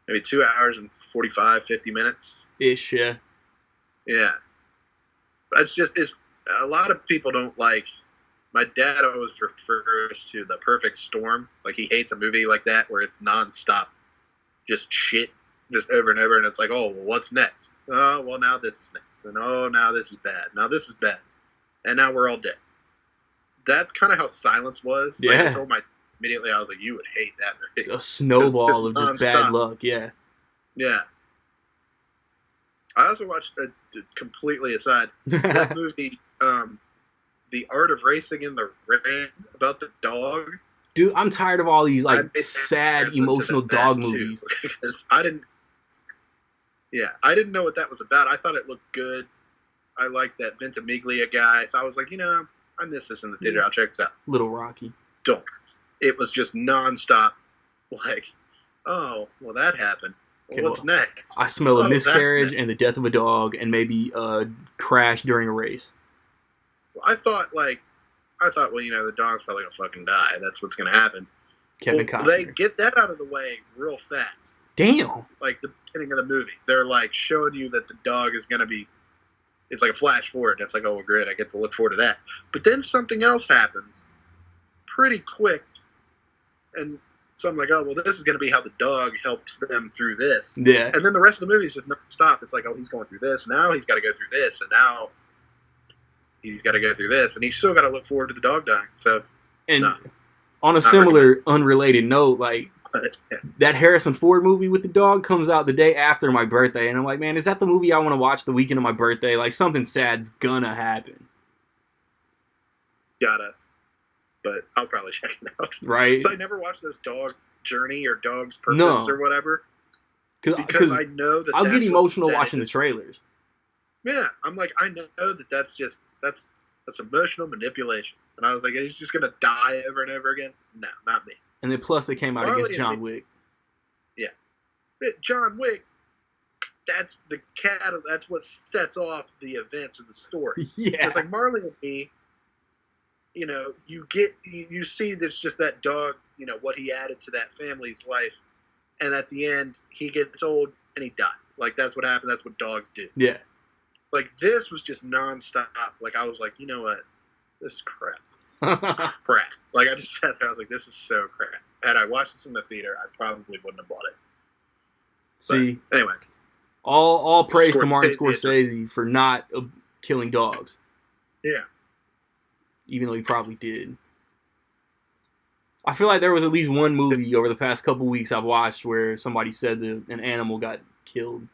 maybe 2 hours and 45, 50 minutes. Ish, yeah. Yeah. It's a lot of people don't like. My dad always refers to The Perfect Storm. He hates a movie like that where it's nonstop, just shit, just over and over, and it's oh, well, what's next? Oh, well, now this is next. and oh, now this is bad. Now this is bad, and now we're all dead. That's kind of how Silence was. Like, Yeah. I told immediately, I was like, you would hate that movie. A snowball of It's just bad nonstop. luck. Yeah. Yeah. I also watched, completely aside, that movie, The Art of Racing in the Rain, about the dog. Dude, I'm tired of all these I like made that sad, comparison emotional to dog that, too, movies. because I didn't know what that was about. I thought it looked good. I liked that Ventimiglia guy, so I was like, I miss this in the theater. I'll check this out. Little Rocky. Don't. It was just nonstop. Like, oh, well, that happened. Well, Okay, what's next? I smell a Oh, miscarriage that's and the death of a dog, and maybe a crash during a race. I thought, well, the dog's probably gonna fucking die. That's what's gonna happen. Kevin Well, Costner. they get that out of the way real fast. Damn. Like the beginning of the movie, they're like showing you that the dog is gonna be. It's like a flash forward. That's like, oh, well, great. I get to look forward to that. But then something else happens, pretty quick, and so I'm like, oh, well, this is gonna be how the dog helps them through this. Yeah. And then the rest of the movie is just non-stop. It's like, oh, he's going through this. Now he's got to go through this. And now he's got to go through this. And he's still got to look forward to the dog dying. So, And no, on a not similar, unrelated note, like, but, yeah. that Harrison Ford movie with the dog comes out the day after my birthday. And I'm like, man, is that the movie I want to watch the weekend of my birthday? Like, something sad's gonna happen. Gotta. But I'll probably check it out. Right? So I never watched those Dog Journey or Dog's Purpose No. or whatever. Because Because I know that I'll get that's emotional what that watching the is. trailers. Yeah, I'm like, I know that's emotional manipulation. And I was like, he's just gonna die over and over again. No, not me. And then plus it came out Marley against and John me. Wick. John Wick. That's the that's what sets off the events of the story. Yeah. It's like Marley and me. You see there's just that dog. What he added to that family's life, and at the end he gets old and he dies. Like that's what happened. That's what dogs do. Yeah. Like this was just nonstop. Like I was like, you know what, this is crap. Crap. Like I just sat there. I was like, this is so crap. Had I watched this in the theater, I probably wouldn't have bought it. See, But anyway, all praise to Martin Scorsese. Scorsese for not killing dogs, yeah. even though he probably did. I feel like there was at least one movie over the past couple weeks I've watched where somebody said that an animal got killed.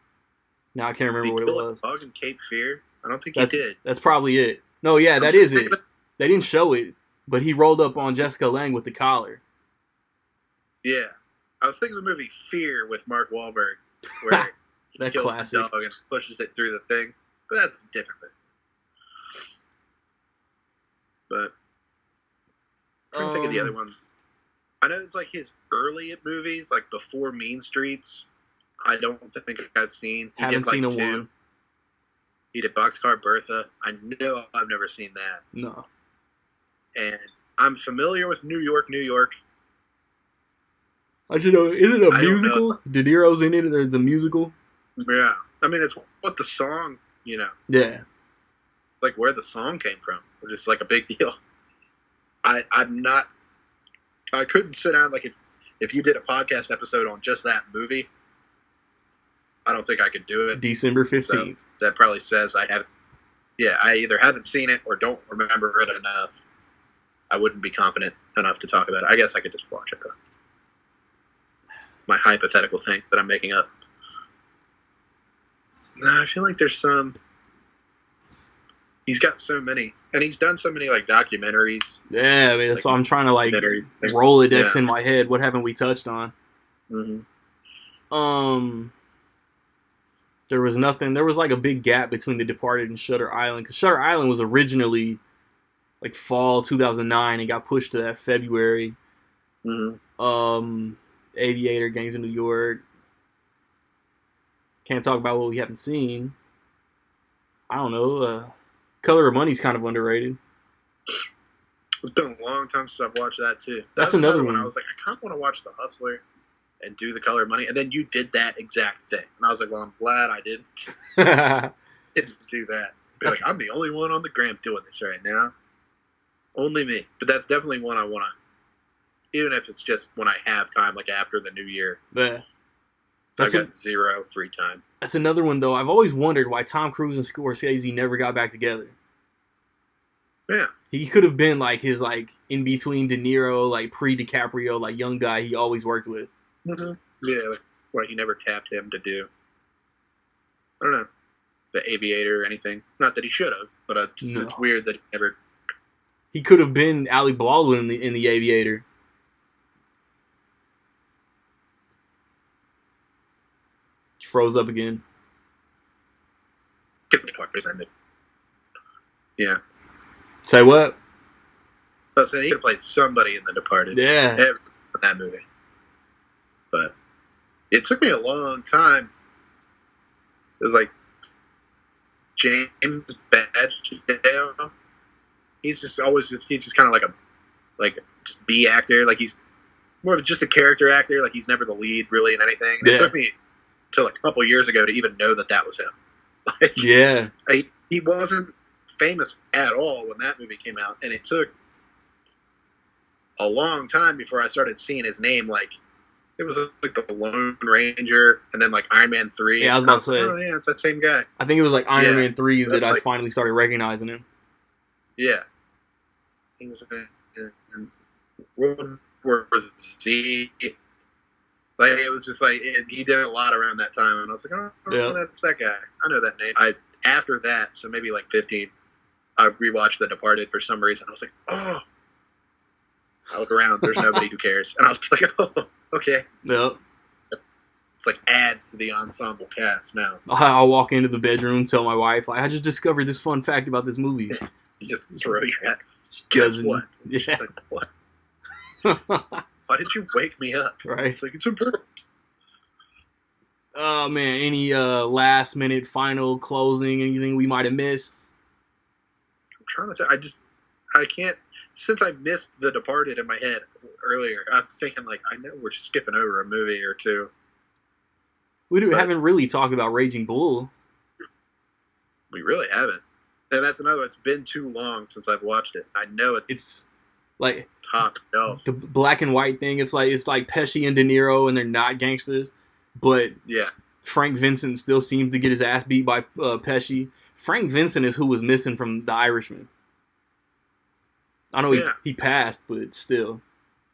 Now I can't remember what it was. Dog in Cape Fear? I don't think he did. That's probably it. No, yeah, that is it. They didn't show it, but he rolled up on Jessica Lange with the collar. Yeah. I was thinking of the movie Fear with Mark Wahlberg, where he That kills classic. the dog and pushes it through the thing. But that's a different thing. But I'm trying to think of the other ones. I know it's like his early movies, like before Mean Streets. I don't think I've seen. He Haven't did like seen a two. one. He did Boxcar Bertha. I know I've never seen that. No. And I'm familiar with New York, New York. I should know. Is it a I don't musical? De Niro's in it. Or the musical? Yeah. I mean, it's what the song, Yeah. like where the song came from, which is like a big deal. I couldn't sit down, like if you did a podcast episode on just that movie, I don't think I could do it. December So 15th. that probably says I either haven't seen it or don't remember it enough. I wouldn't be confident enough to talk about it. I guess I could just watch it though. My hypothetical thing that I'm making up. No, I feel like there's some. He's got so many, and he's done so many like documentaries. Yeah, man, Like, so I'm trying to like documentary- Rolodex yeah. in my head. What haven't we touched on? Mm-hmm. There was nothing. There was like a big gap between The Departed and Shutter Island, because Shutter Island was originally like fall 2009 and got pushed to that February. Mm-hmm. Aviator, Gangs of New York. Can't talk about what we haven't seen. I don't know. Color of Money's kind of underrated. It's been a long time since I've watched that too. That's was another one. one. I was like, I kind of want to watch The Hustler and do The Color of Money, and then you did that exact thing, and I was like, well, I'm glad I didn't do that. Be like, I'm the only one on the gram doing this right now. Only me. But that's definitely one I want to, even if it's just when I have time, like after the new year, Yeah. I've got zero free time. That's another one, though. I've always wondered why Tom Cruise and Scorsese never got back together. Yeah. He could have been like his like in between De Niro, like pre-DiCaprio, like young guy he always worked with. Mm-hmm. Yeah, why he never tapped him to do, I don't know, The Aviator or anything. Not that he should have, but it's weird that he never. He could have been Alec Baldwin in the Aviator. Froze up again. Gets me hard for it. Yeah. Say what? I was saying he could have played somebody in The Departed. Yeah. In that movie. But it took me a long time. It was like James Badgedale. He's just kind of like just B actor. Like he's more of just a character actor. Like he's never the lead really in anything. And it took me till a couple years ago to even know that was him. Like, yeah. He wasn't famous at all when that movie came out, and it took a long time before I started seeing his name. Like it was like the Lone Ranger, and then like Iron Man 3. Yeah, I was about to say. Oh yeah, it's that same guy. I think it was like Iron Man 3 that I finally started recognizing him. Yeah. He was in World War Z. Like it was just like he did a lot around that time, and I was like, oh, that's that guy. I know that name. After that, so maybe like 15, I rewatched The Departed for some reason. I was like, oh. I look around, there's nobody who cares, and I was like, oh, okay. Yep. It's like adds to the ensemble cast now. I'll walk into the bedroom, tell my wife, like, I just discovered this fun fact about this movie. You just throw your hat. Guess what? Yeah. Like, what? Why did you wake me up? Right. It's like, it's important. Oh, man. Any last minute, final, closing, anything we might have missed? I'm trying to I can't. Since I missed The Departed in my head earlier, I'm thinking, like, I know we're skipping over a movie or two. We haven't really talked about Raging Bull. We really haven't. And that's another. It's been too long since I've watched it. I know it's like top shelf. The black and white thing. It's like Pesci and De Niro, and they're not gangsters, but yeah, Frank Vincent still seems to get his ass beat by Pesci. Frank Vincent is who was missing from The Irishman. I know he passed, but still,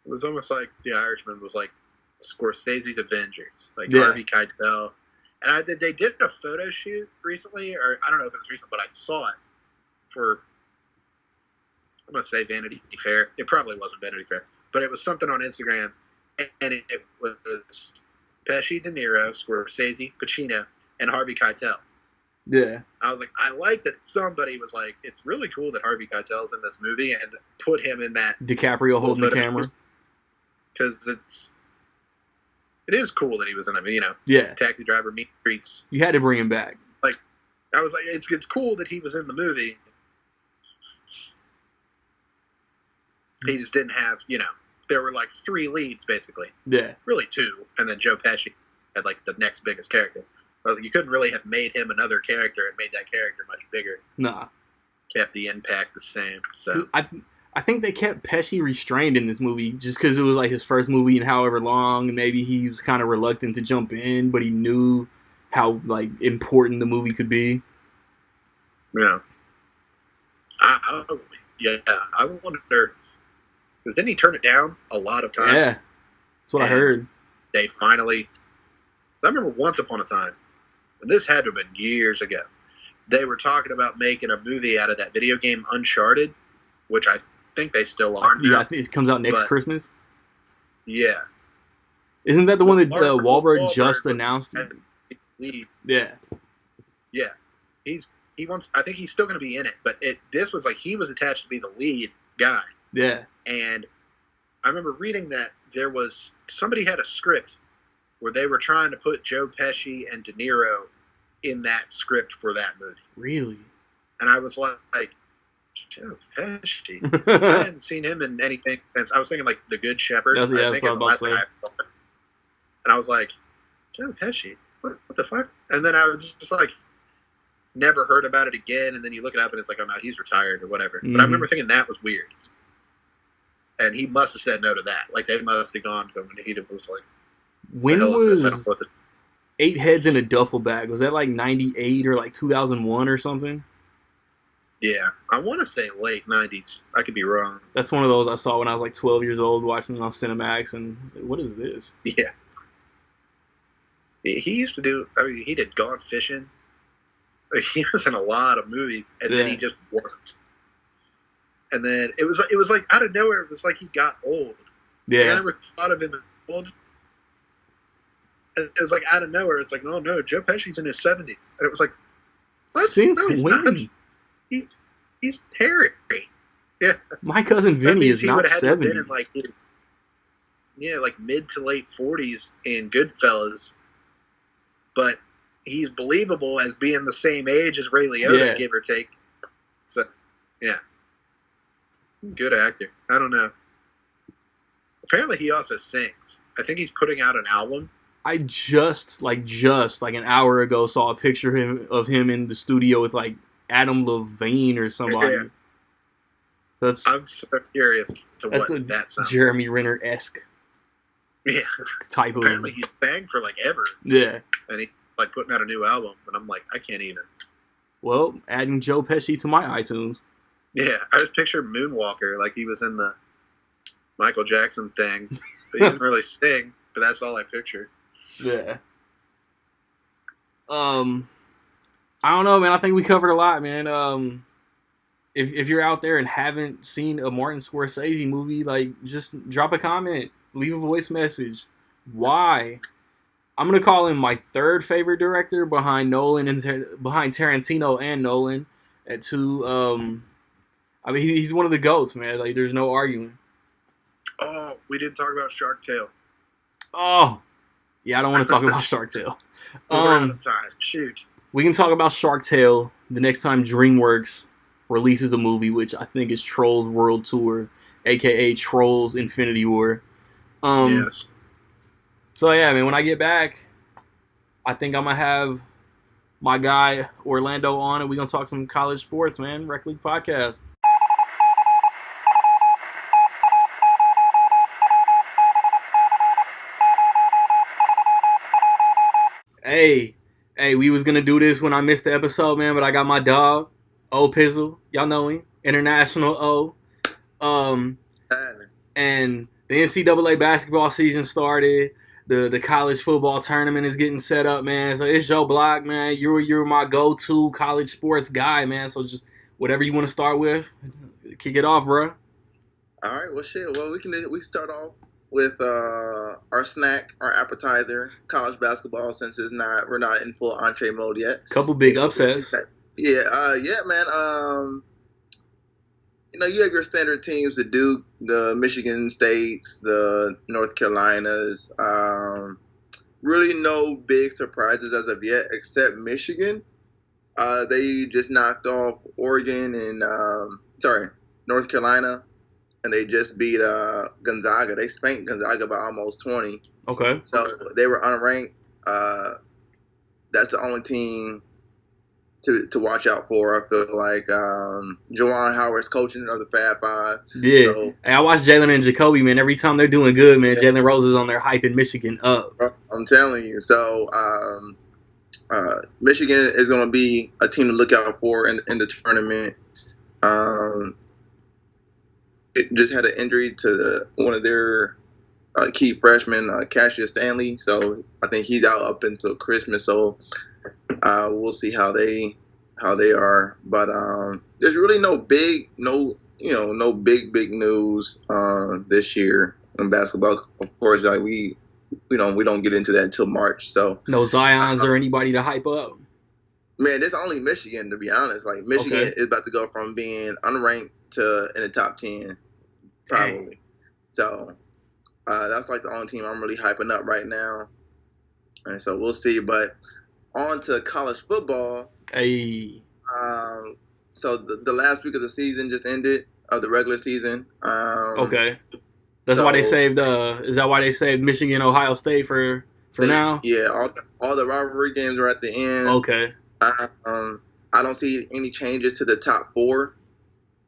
it was almost like The Irishman was like Scorsese's Avengers, like Harvey Keitel. And they did a photo shoot recently, or I don't know if it was recent, but I saw it for, I'm going to say Vanity Fair. It probably wasn't Vanity Fair, but it was something on Instagram, and it was Pesci, De Niro, Scorsese, Pacino, and Harvey Keitel. Yeah. I was like, I like that somebody was like, it's really cool that Harvey Keitel's in this movie, and put him in that. DiCaprio holding the camera. Because it is cool that he was in it, Taxi Driver, Meet Streets. You had to bring him back. Like, I was like, it's cool that he was in the movie. He just didn't have, there were like 3 leads basically. Yeah. Really 2, and then Joe Pesci had like the next biggest character. I was like, you couldn't really have made him another character and made that character much bigger. Nah. Kept the impact the same. So I think they kept Pesci restrained in this movie just because it was like his first movie in however long, and maybe he was kind of reluctant to jump in, but he knew how like important the movie could be. Yeah. I wonder, because didn't he turn it down a lot of times? Yeah, that's what I heard. They finally, I remember once upon a time, and this had to have been years ago, they were talking about making a movie out of that video game Uncharted, which I think they still are. Yeah, I think it comes out next Christmas. Yeah. Isn't that the one that Wahlberg just announced? Yeah. Yeah. He wants. I think he's still going to be in it, but this was like he was attached to be the lead guy. Yeah. And I remember reading that somebody had a script where they were trying to put Joe Pesci and De Niro in that script for that movie. Really? And I was like, Joe Pesci. I hadn't seen him in anything since. I was thinking like The Good Shepherd. That's what I was about to say. And I was like, Joe Pesci? What the fuck? And then I was just like, never heard about it again. And then you look it up and it's like, oh no, he's retired or whatever. Mm-hmm. But I remember thinking that was weird. And he must have said no to that. Like they must have gone to him and he was like, 8 heads in a duffel bag. Was that like 98 or like 2001 or something? Yeah, I want to say late '90s. I could be wrong. That's one of those I saw when I was like 12 years old, watching it on Cinemax, and like, what is this? Yeah, he used to do. I mean, he did Gone Fishing. He was in a lot of movies, and then he just worked. And then it was like out of nowhere. It was like he got old. Yeah, like, I never thought of him as old. And it was like out of nowhere. It's like, oh no, Joe Pesci's in his 70s, and it was like, what? Since no, when? He's Harry. Yeah, my cousin Vinny is not 70. Been in like like mid to late 40s in Goodfellas, but he's believable as being the same age as Ray Liotta, give or take. So, yeah, good actor. I don't know. Apparently, he also sings. I think he's putting out an album. I just like an hour ago saw a picture of him in the studio with like Adam Levine or somebody. Yeah. I'm so curious to what that sounds Jeremy Renner-esque type of. Apparently, he's sang for like ever. Yeah, and he's like putting out a new album, and I'm like, I can't even. Well, adding Joe Pesci to my iTunes. Yeah, I just pictured Moonwalker like he was in the Michael Jackson thing, but he didn't really sing. But that's all I pictured. Yeah. I don't know, man. I think we covered a lot, man. If you're out there and haven't seen a Martin Scorsese movie, like, just drop a comment, leave a voice message. Why? I'm gonna call him my third favorite director behind Nolan and behind Tarantino and Nolan. At 2, I mean, he's one of the GOATs, man. Like, there's no arguing. Oh, we didn't talk about Shark Tale. Oh, yeah, I don't want to talk about Shark Tale. We're out of time. Shoot. We can talk about Shark Tale the next time DreamWorks releases a movie, which I think is Trolls World Tour, a.k.a. Trolls Infinity War. Yes. So, yeah, man, when I get back, I think I'm going to have my guy Orlando on, and we're going to talk some college sports, man. Rec League Podcast. Hey, we was going to do this when I missed the episode, man, but I got my dog, O Pizzle. Y'all know him. International O. And the NCAA basketball season started. The college football tournament is getting set up, man. So it's your block, man. You're my go-to college sports guy, man. So just whatever you want to start with, kick it off, bro. All right, well, shit. Well, we start off with our snack, our appetizer, college basketball. Since we're not in full entree mode yet. Couple big upsets. Yeah, man. You have your standard teams, the Duke, the Michigan States, the North Carolinas. Really no big surprises as of yet, except Michigan. They just knocked off Oregon and North Carolina, and they just beat Gonzaga. They spanked Gonzaga by almost 20. Okay. So they were unranked. That's the only team to watch out for. I feel like Juwan Howard's coaching of the Fab Five. Yeah, so, I watch Jalen and Jacoby, man. Every time they're doing good, man, Jalen Rose is on there hyping Michigan up. I'm telling you. So Michigan is going to be a team to look out for in the tournament. It just had an injury to one of their key freshmen, Cassius Stanley. So I think he's out up until Christmas. So we'll see how they are, but there's really no big news this year in basketball. Of course, like we don't get into that until March. So no Zions or anybody to hype up. Man, it's only Michigan, to be honest. Like Michigan is about to go from being unranked to in the top 10, probably. Dang. So that's like the only team I'm really hyping up right now, and so we'll see. But on to college football. Hey. So the last week of the season just ended, of the regular season. Okay. That's why they saved. Is that why they saved Michigan, Ohio State for now? Yeah. All the rivalry games are at the end. Okay. I don't see any changes to the top 4.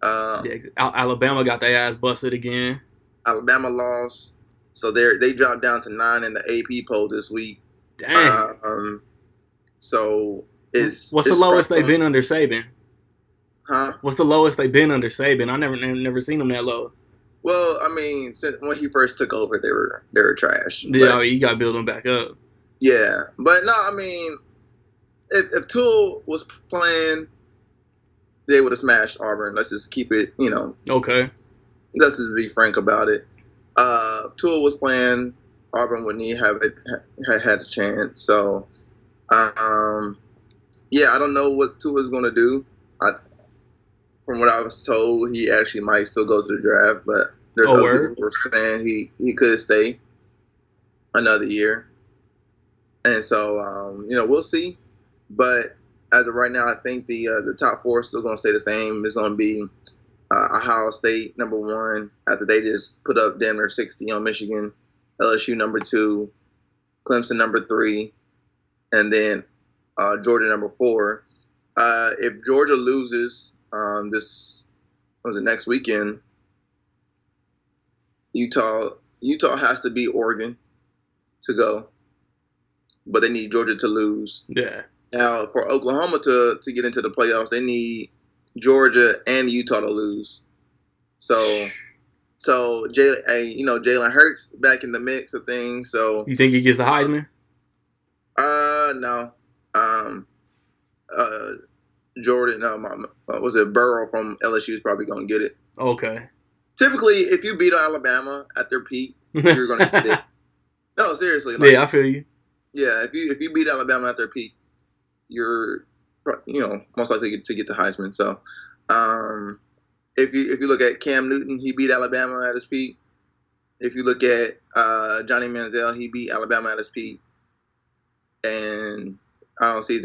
Alabama got their ass busted again. Alabama lost, so they dropped down to 9 in the AP poll this week. Dang. So it's What's the it's lowest they've probably, been under Saban? huh? What's the lowest they've been under Saban? I never seen them that low. Well, I mean, since when he first took over, they were trash. Yeah, But you got to build them back up. yeah, but no, I mean, if Tool was playing, they would have smashed Auburn. Let's just keep it, Okay. let's just be frank about it. Tool was playing, Auburn wouldn't even had a chance. So, yeah, I don't know what Tua is going to do. From what I was told, he actually might still go to the draft, but there's other word? people who are saying he could stay another year. And so, we'll see. But as of right now, I think the top four is still going to stay the same. It's going to be Ohio State number 1 after they just put up damn near 60 on Michigan, LSU number 2, Clemson number 3, and then Georgia number 4. If Georgia loses next weekend, Utah has to beat Oregon to go, but they need Georgia to lose. Yeah. Now for Oklahoma to get into the playoffs, they need Georgia and Utah to lose. So Jalen Hurts back in the mix of things. So You think he gets the Heisman? No. Jordan, was it Burrow from LSU is probably going to get it. Okay. Typically, if you beat Alabama at their peak, you're going to get it. No, seriously. Yeah, I feel you. Yeah, if you beat Alabama at their peak, you're most likely to get the Heisman. So, if you look at Cam Newton, he beat Alabama at his peak. If you look at Johnny Manziel, he beat Alabama at his peak. And I don't see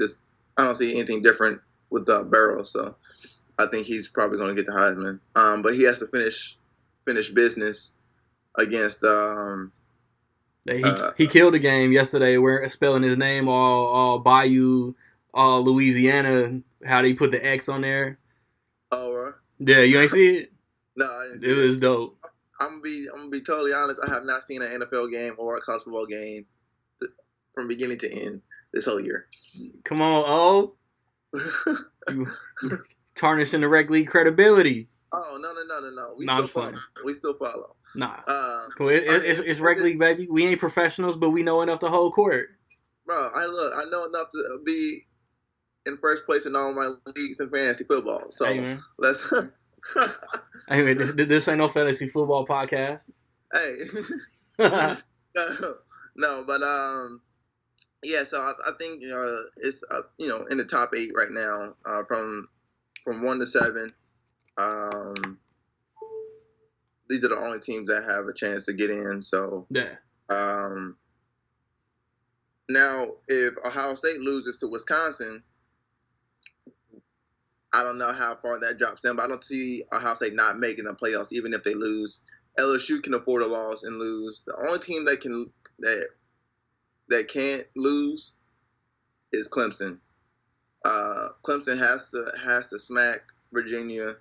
anything different with Burrow. So I think he's probably going to get the Heisman. But he has to finish business against. He killed a game yesterday. We're spelling his name all Bayou, all Louisiana. How they put the X on there? Oh, yeah, you ain't see it? No, I didn't see it. It was dope. I'm gonna be totally honest. I have not seen an NFL game or a college football game from beginning to end this whole year. Come on, you tarnishing the rec league credibility. Oh no! We still follow. Nah, it's rec league, baby. We ain't professionals, but we know enough to hold court. Bro, I know enough to be in first place in all my leagues in fantasy football. So let's. Hey man, this ain't no fantasy football podcast. Hey. No, but yeah. So I think it's in the top 8 right now from 1 to 7. These are the only teams that have a chance to get in. So yeah. Now, if Ohio State loses to Wisconsin, I don't know how far that drops them, but I don't see Ohio State not making the playoffs, even if they lose. LSU can afford a loss and lose. The only team that can't lose is Clemson. Clemson has to smack Virginia.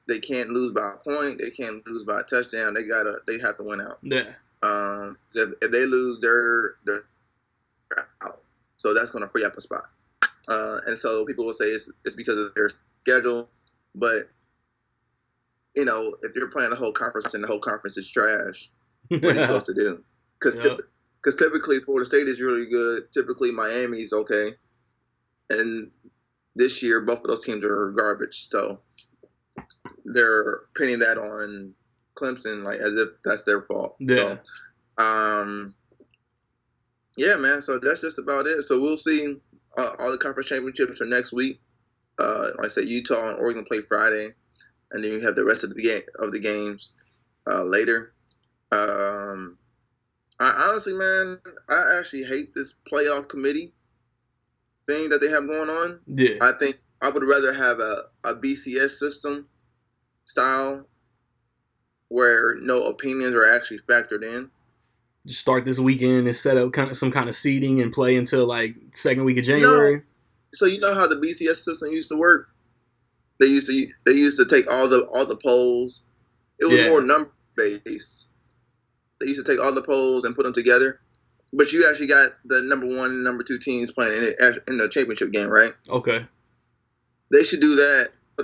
They can't lose by a point. They can't lose by a touchdown. They have to win out. Yeah. If they lose, they're out. So that's going to free up a spot. And so people will say it's because of their schedule, but if you're playing the whole conference and the whole conference is trash, what are you supposed to do? Because typically Florida State is really good. Typically Miami's okay, and this year both of those teams are garbage. So they're pinning that on Clemson as if that's their fault. Yeah. So, yeah, man. So that's just about it. So we'll see. All the conference championships are next week. Like I said, Utah and Oregon play Friday, and then you have the rest of the games later. I honestly, man, I actually hate this playoff committee thing that they have going on. Yeah. I think I would rather have a BCS system style where no opinions are actually factored in. Just start this weekend and set up some kind of seeding and play until like second week of January. So you know how the BCS system used to work? They used to take all the polls. It was more number based. They used to take all the polls and put them together. but you actually got the number 1 and number 2 teams playing in the championship game, right? Okay. They should do that for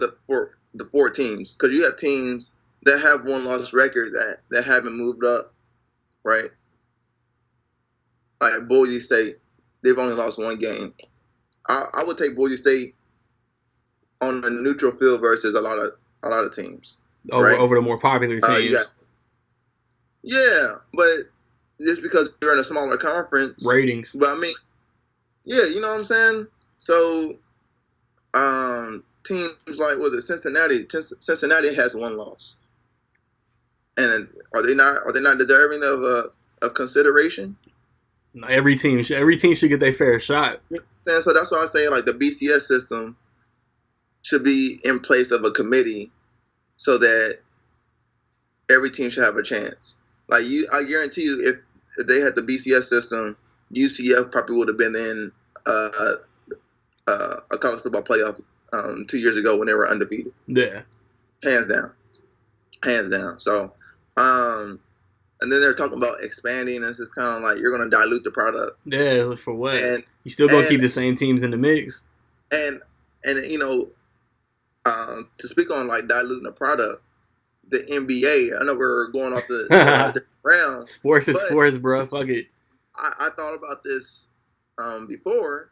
the 4 teams, because you have teams that have 1-loss records that haven't moved up, right? Like Boise State, they've only lost 1 game. I would take Boise State on a neutral field versus a lot of teams. Over the more popular teams. Yeah, but just because you're in a smaller conference, ratings. But I mean, yeah, you know what I'm saying. So, teams like Cincinnati. Cincinnati has 1 loss, and are they not deserving of consideration? Every team should get their fair shot. So that's why I say like the BCS system should be in place of a committee, so that every team should have a chance. Like I guarantee you, if they had the BCS system, UCF probably would have been in a college football playoff 2 years ago when they were undefeated. Yeah, hands down. So, and then they're talking about expanding. And it's just kind of like you're going to dilute the product. Yeah, for what? And you still going to keep the same teams in the mix. And you know, to speak on like diluting the product, the NBA. I know we're going off the different rounds. Sports is sports, bro. Fuck it. I thought about this before.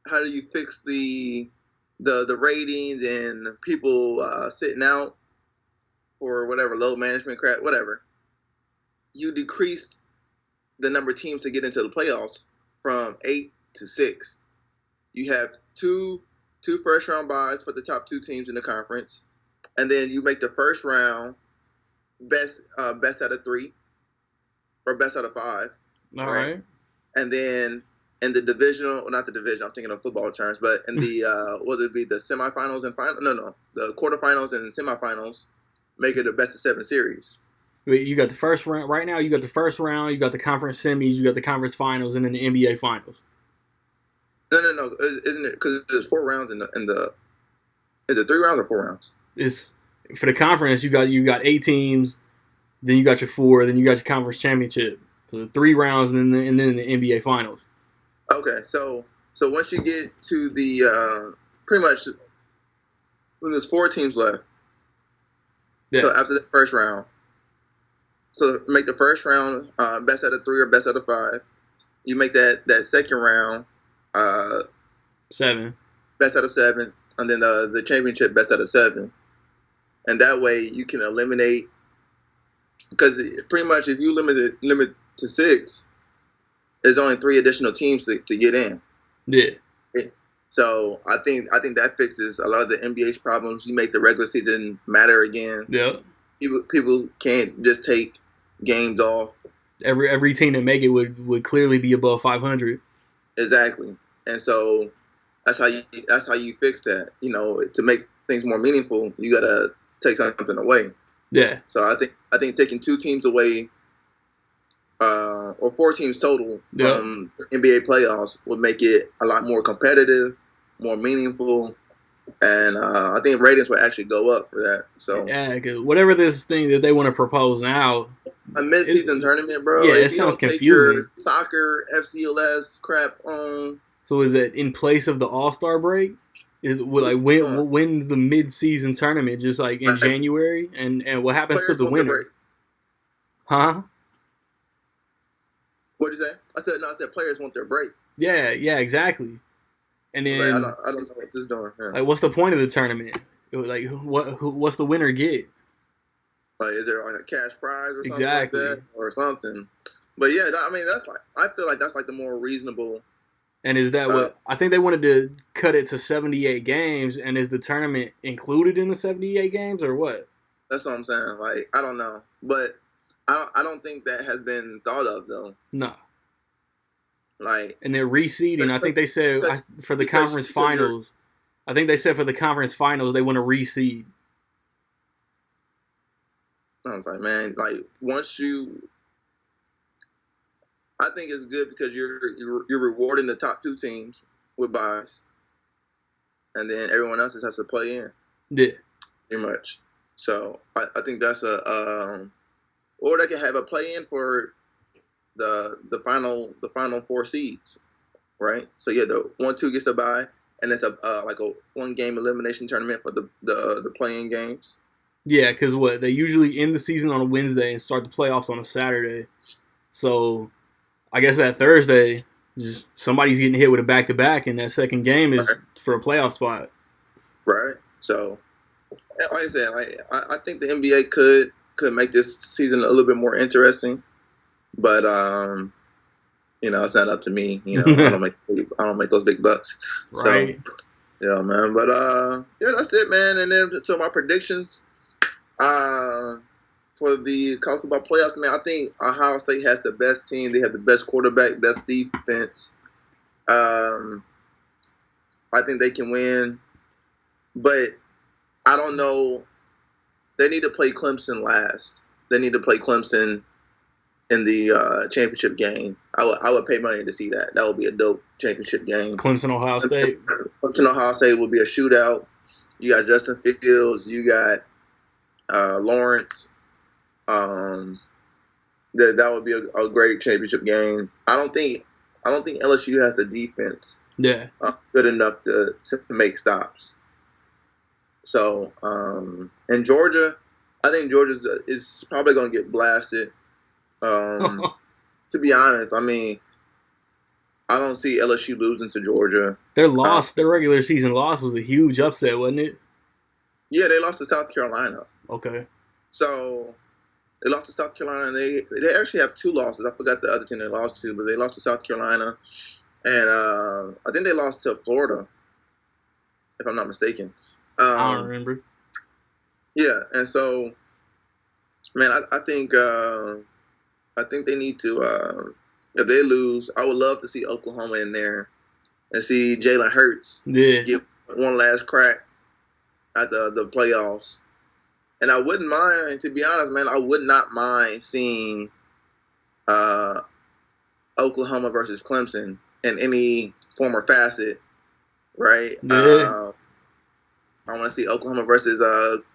How do you fix the ratings and people sitting out or whatever, load management crap, whatever? You decreased the number of teams to get into the playoffs from 8 to 6. You have two first round buys for the top 2 teams in the conference, and then you make the first round best out of 3 or best out of 5. All right. And then in the divisional, well, not the division, I'm thinking of football terms, but in the what would it be, the semifinals and final? No, the quarterfinals and semifinals, make it a best of 7 series. You got the first round right now. You got the first round. You got the conference semis. You got the conference finals, and then the NBA finals. No. Isn't it? Because there's 4 rounds in the. Is it 3 rounds or 4 rounds? It's for the conference. You got 8 teams. Then you got your 4. Then you got your conference championship. So 3 rounds, and then the NBA finals. Okay, so once you get to the pretty much when there's 4 teams left. Yeah. So after this first round. So make the first round best out of 3 or best out of 5. You make that second round 7. Best out of 7, and then the championship best out of 7. And that way you can eliminate, because pretty much if you limit to 6, there's only 3 additional teams to get in. Yeah. So I think that fixes a lot of the NBA's problems. You make the regular season matter again. Yeah. People can't just take games off. Every team that make it would clearly be above 500. Exactly. And so that's how you fix that. You know, to make things more meaningful, you gotta take something away. Yeah. So I think taking 2 teams away, or 4 teams total from NBA playoffs would make it a lot more competitive, more meaningful, and I think ratings would actually go up for that. So yeah, cause whatever this thing that they want to propose now, a mid-season tournament, bro. Yeah, it sounds confusing. Soccer, FCLS crap on. So is it in place of the All-Star break? When's the mid-season tournament? Just like in January, and what happens to the winner? Huh? What did you say? I said players want their break. Yeah, exactly. And then I don't know what this is doing. Yeah. Like, what's the point of the tournament? Like, what's the winner get? Like, is there like a cash prize or something exactly. like that, or something? But yeah, I mean, I feel like that's like the more reasonable. And is that what I think they wanted to cut it to 78 games? And is the tournament included in the 78 games or what? That's what I'm saying. Like, I don't know, but I don't think that has been thought of though. No. Like, and they're reseeding. I think they said for the conference finals. I think they said for the conference finals they want to reseed. I was like, man, like once you, I think it's good because you're rewarding the top 2 teams with buys, and then everyone else has to play in. Yeah, pretty much. So I think that's or they can have a play in for the final four seeds, right? So yeah, the 1-2 gets a bye, and it's a like a 1-game elimination tournament for the playing games. Yeah, because they usually end the season on a Wednesday and start the playoffs on a Saturday. So I guess that Thursday, just somebody's getting hit with a back-to-back, and that second game is for a playoff spot. Right. So, like I said, I think the NBA could make this season a little bit more interesting, but it's not up to me. I don't make those big bucks. Right. So, yeah, man. But that's it, man. And then so my predictions. For the college football playoffs, man, I think Ohio State has the best team. They have the best quarterback, best defense. I think they can win, but I don't know. They need to play Clemson last. They need to play Clemson in the championship game. I would pay money to see that. That would be a dope championship game. Clemson, Ohio State. Clemson, Ohio State will be a shootout. You got Justin Fields. You got Lawrence. That would be a great championship game. I don't think LSU has a defense good enough to make stops. So and Georgia, I think Georgia is probably going to get blasted. To be honest, I mean, I don't see LSU losing to Georgia. Their regular season loss was a huge upset, wasn't it? Yeah, they lost to South Carolina. Okay. So they lost to South Carolina, and they actually have 2 losses. I forgot the other team they lost to, but they lost to South Carolina, and I think they lost to Florida, if I'm not mistaken. I don't remember. Yeah, and so, man, I think they need to. If they lose, I would love to see Oklahoma in there and see Jalen Hurts get one last crack at the playoffs. And I wouldn't mind, to be honest, man, I would not mind seeing Oklahoma versus Clemson in any form or facet, right? Yeah. I want to see Oklahoma versus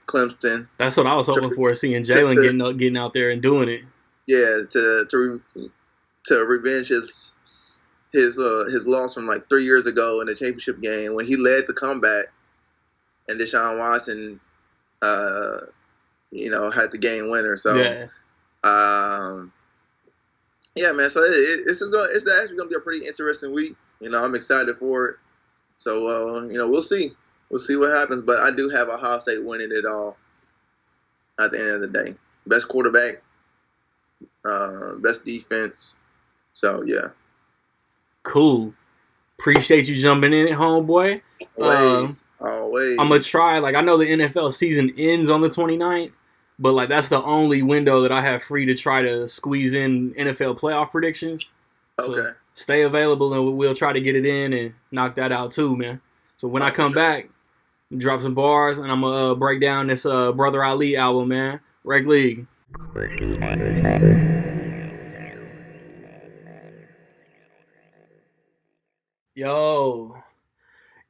Clemson. That's what I was hoping for, seeing Jalen getting out there and doing it. Yeah, to revenge his loss from like 3 years ago in the championship game when he led the comeback, and Deshaun Watson had the game winner. So, yeah, man. So it's actually gonna be a pretty interesting week. I'm excited for it. So, we'll see. We'll see what happens. But I do have Ohio State winning it all at the end of the day. Best quarterback, best defense. So, yeah. Cool. Appreciate you jumping in it, homeboy. Always. I'm going to try. I know the NFL season ends on the 29th, but, that's the only window that I have free to try to squeeze in NFL playoff predictions. Okay. So stay available, and we'll try to get it in and knock that out, too, man. So when I come back, drop some bars, and I'm going to break down this Brother Ali album, man. Reg League.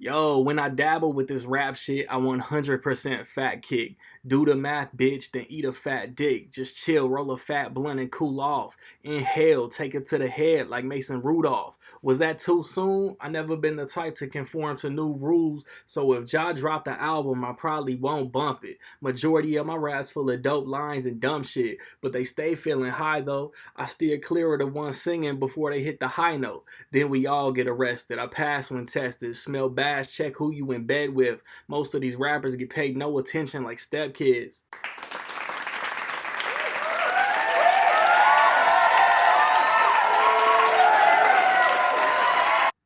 Yo, when I dabble with this rap shit, I 100% fat kick. Do the math, bitch, then eat a fat dick. Just chill, roll a fat blunt and cool off. Inhale, take it to the head like Mason Rudolph. Was that too soon? I never been the type to conform to new rules, so if Ja dropped the album, I probably won't bump it. Majority of my raps full of dope lines and dumb shit, but they stay feeling high though. I steer clear of the ones singing before they hit the high note. Then we all get arrested. I pass when tested, smell bad. Check who you in bed with. Most of these rappers get paid no attention like stepkids.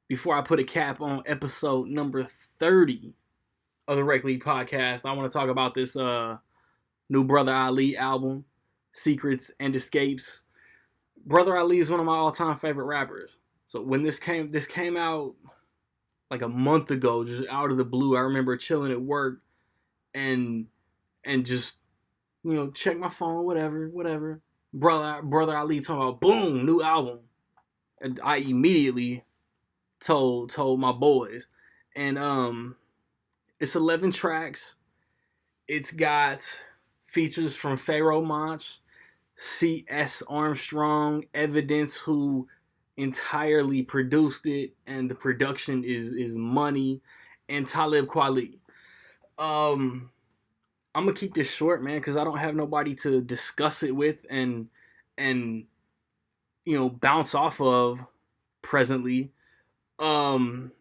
Before I put a cap on episode number 30 of the Rec League podcast, I want to talk about this new Brother Ali album, Secrets and Escapes. Brother Ali is one of my all-time favorite rappers. So when this came out like a month ago, just out of the blue, I remember chilling at work and just, check my phone, whatever. Brother Ali talking about, boom, new album. And I immediately told my boys. And it's 11 tracks. It's got features from Pharaoh Monch, C.S. Armstrong, Evidence, who entirely produced it, and the production is money, and Talib Kweli. Um, I'm gonna keep this short, man, because I don't have nobody to discuss it with and bounce off of presently. Um,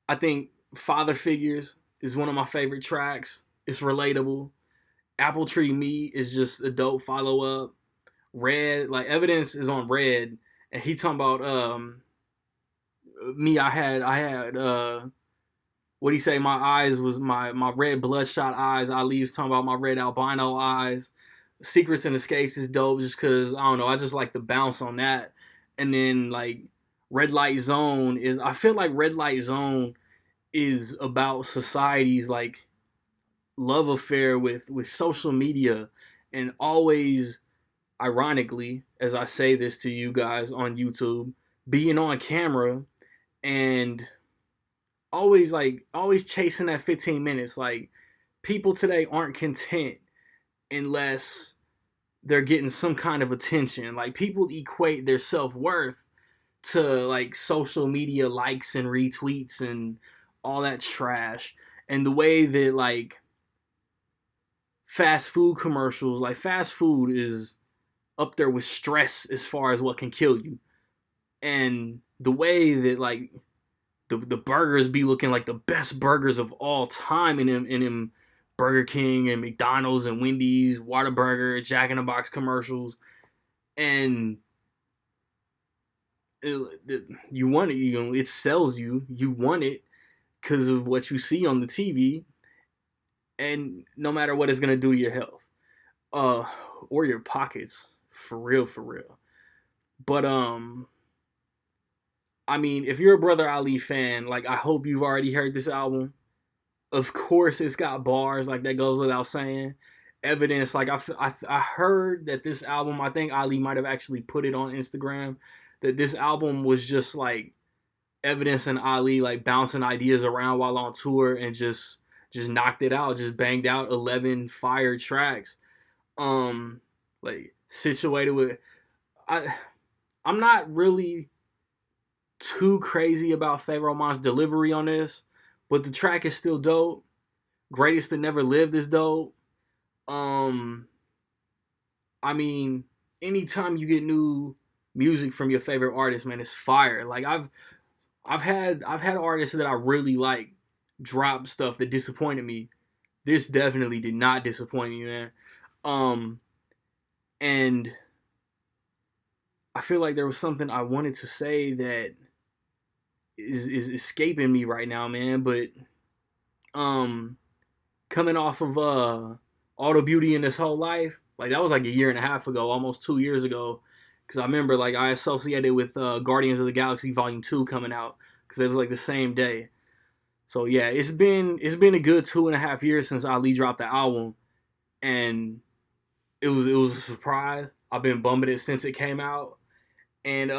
I think Father Figures is one of my favorite tracks. It's relatable. Apple Tree Me is just a dope follow up. Red, like Evidence is on Red, and he talking about me. I had what do you say? My eyes was my red bloodshot eyes. Ali was talking about my red albino eyes. Secrets and Escapes is dope just because I don't know. I just like the bounce on that. And then like Red Light Zone is. I feel like Red Light Zone is about society's like love affair with social media, and always ironically, as I say this to you guys on YouTube, being on camera and always chasing that 15 minutes. Like people today aren't content unless they're getting some kind of attention. Like people equate their self-worth to like social media likes and retweets and all that trash. And the way that like fast food commercials, like fast food is up there with stress as far as what can kill you. And the way that like the burgers be looking like the best burgers of all time in them Burger King and McDonald's and Wendy's, Whataburger, Jack in the Box commercials, and you want it. It sells you. You want it because of what you see on the TV, and no matter what it's gonna do to your health, or your pockets, for real, for real. But I mean, if you're a Brother Ali fan, like I hope you've already heard this album. Of course, it's got bars, like that goes without saying. Evidence, like I heard that this album, I think Ali might have actually put it on Instagram, that this album was just like Evidence and Ali like bouncing ideas around while on tour and just knocked it out, just banged out 11 fire tracks. Like situated with, I'm not really too crazy about Pharaoh Mon's delivery on this, but the track is still dope. Greatest That Never Lived is dope. I mean, anytime you get new music from your favorite artist, man, it's fire. Like I've had artists that I really like drop stuff that disappointed me. This definitely did not disappoint me, man. And I feel like there was something I wanted to say that is escaping me right now, man. But coming off of All the Beauty in This Whole Life, like that was like a year and a half ago, almost 2 years ago. Because I remember like I associated with Guardians of the Galaxy Volume 2 coming out because it was like the same day. So yeah, it's been a good 2.5 years since Ali dropped the album, and it was a surprise. I've been bumping it since it came out, and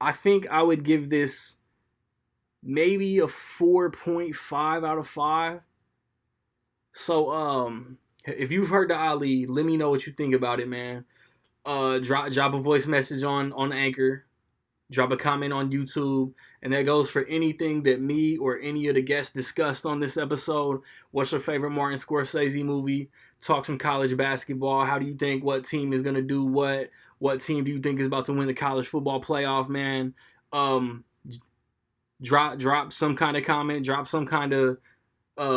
I think I would give this maybe a 4.5 out of 5. So if you've heard the Ali, let me know what you think about it, man. Drop a voice message on Anchor. Drop a comment on YouTube, and that goes for anything that me or any of the guests discussed on this episode. What's your favorite Martin Scorsese movie? Talk some college basketball. How do you think what team is gonna do what? What team do you think is about to win the college football playoff, man? Drop some kind of comment. Drop some kind of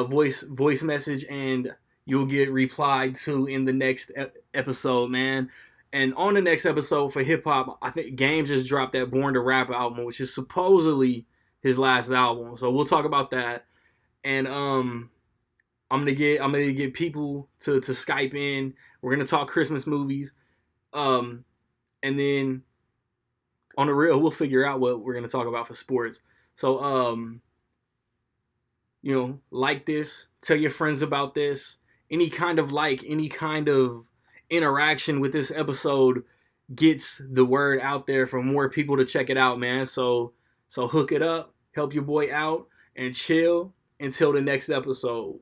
voice message, and you'll get replied to in the next episode, man. And on the next episode for hip hop, I think Game just dropped that Born to Rap album, which is supposedly his last album. So we'll talk about that. And I'm gonna get people to Skype in. We're gonna talk Christmas movies. And then on the real, we'll figure out what we're gonna talk about for sports. So like this, tell your friends about this. Any kind of interaction with this episode gets the word out there for more people to check it out, man. So hook it up, help your boy out, and chill until the next episode.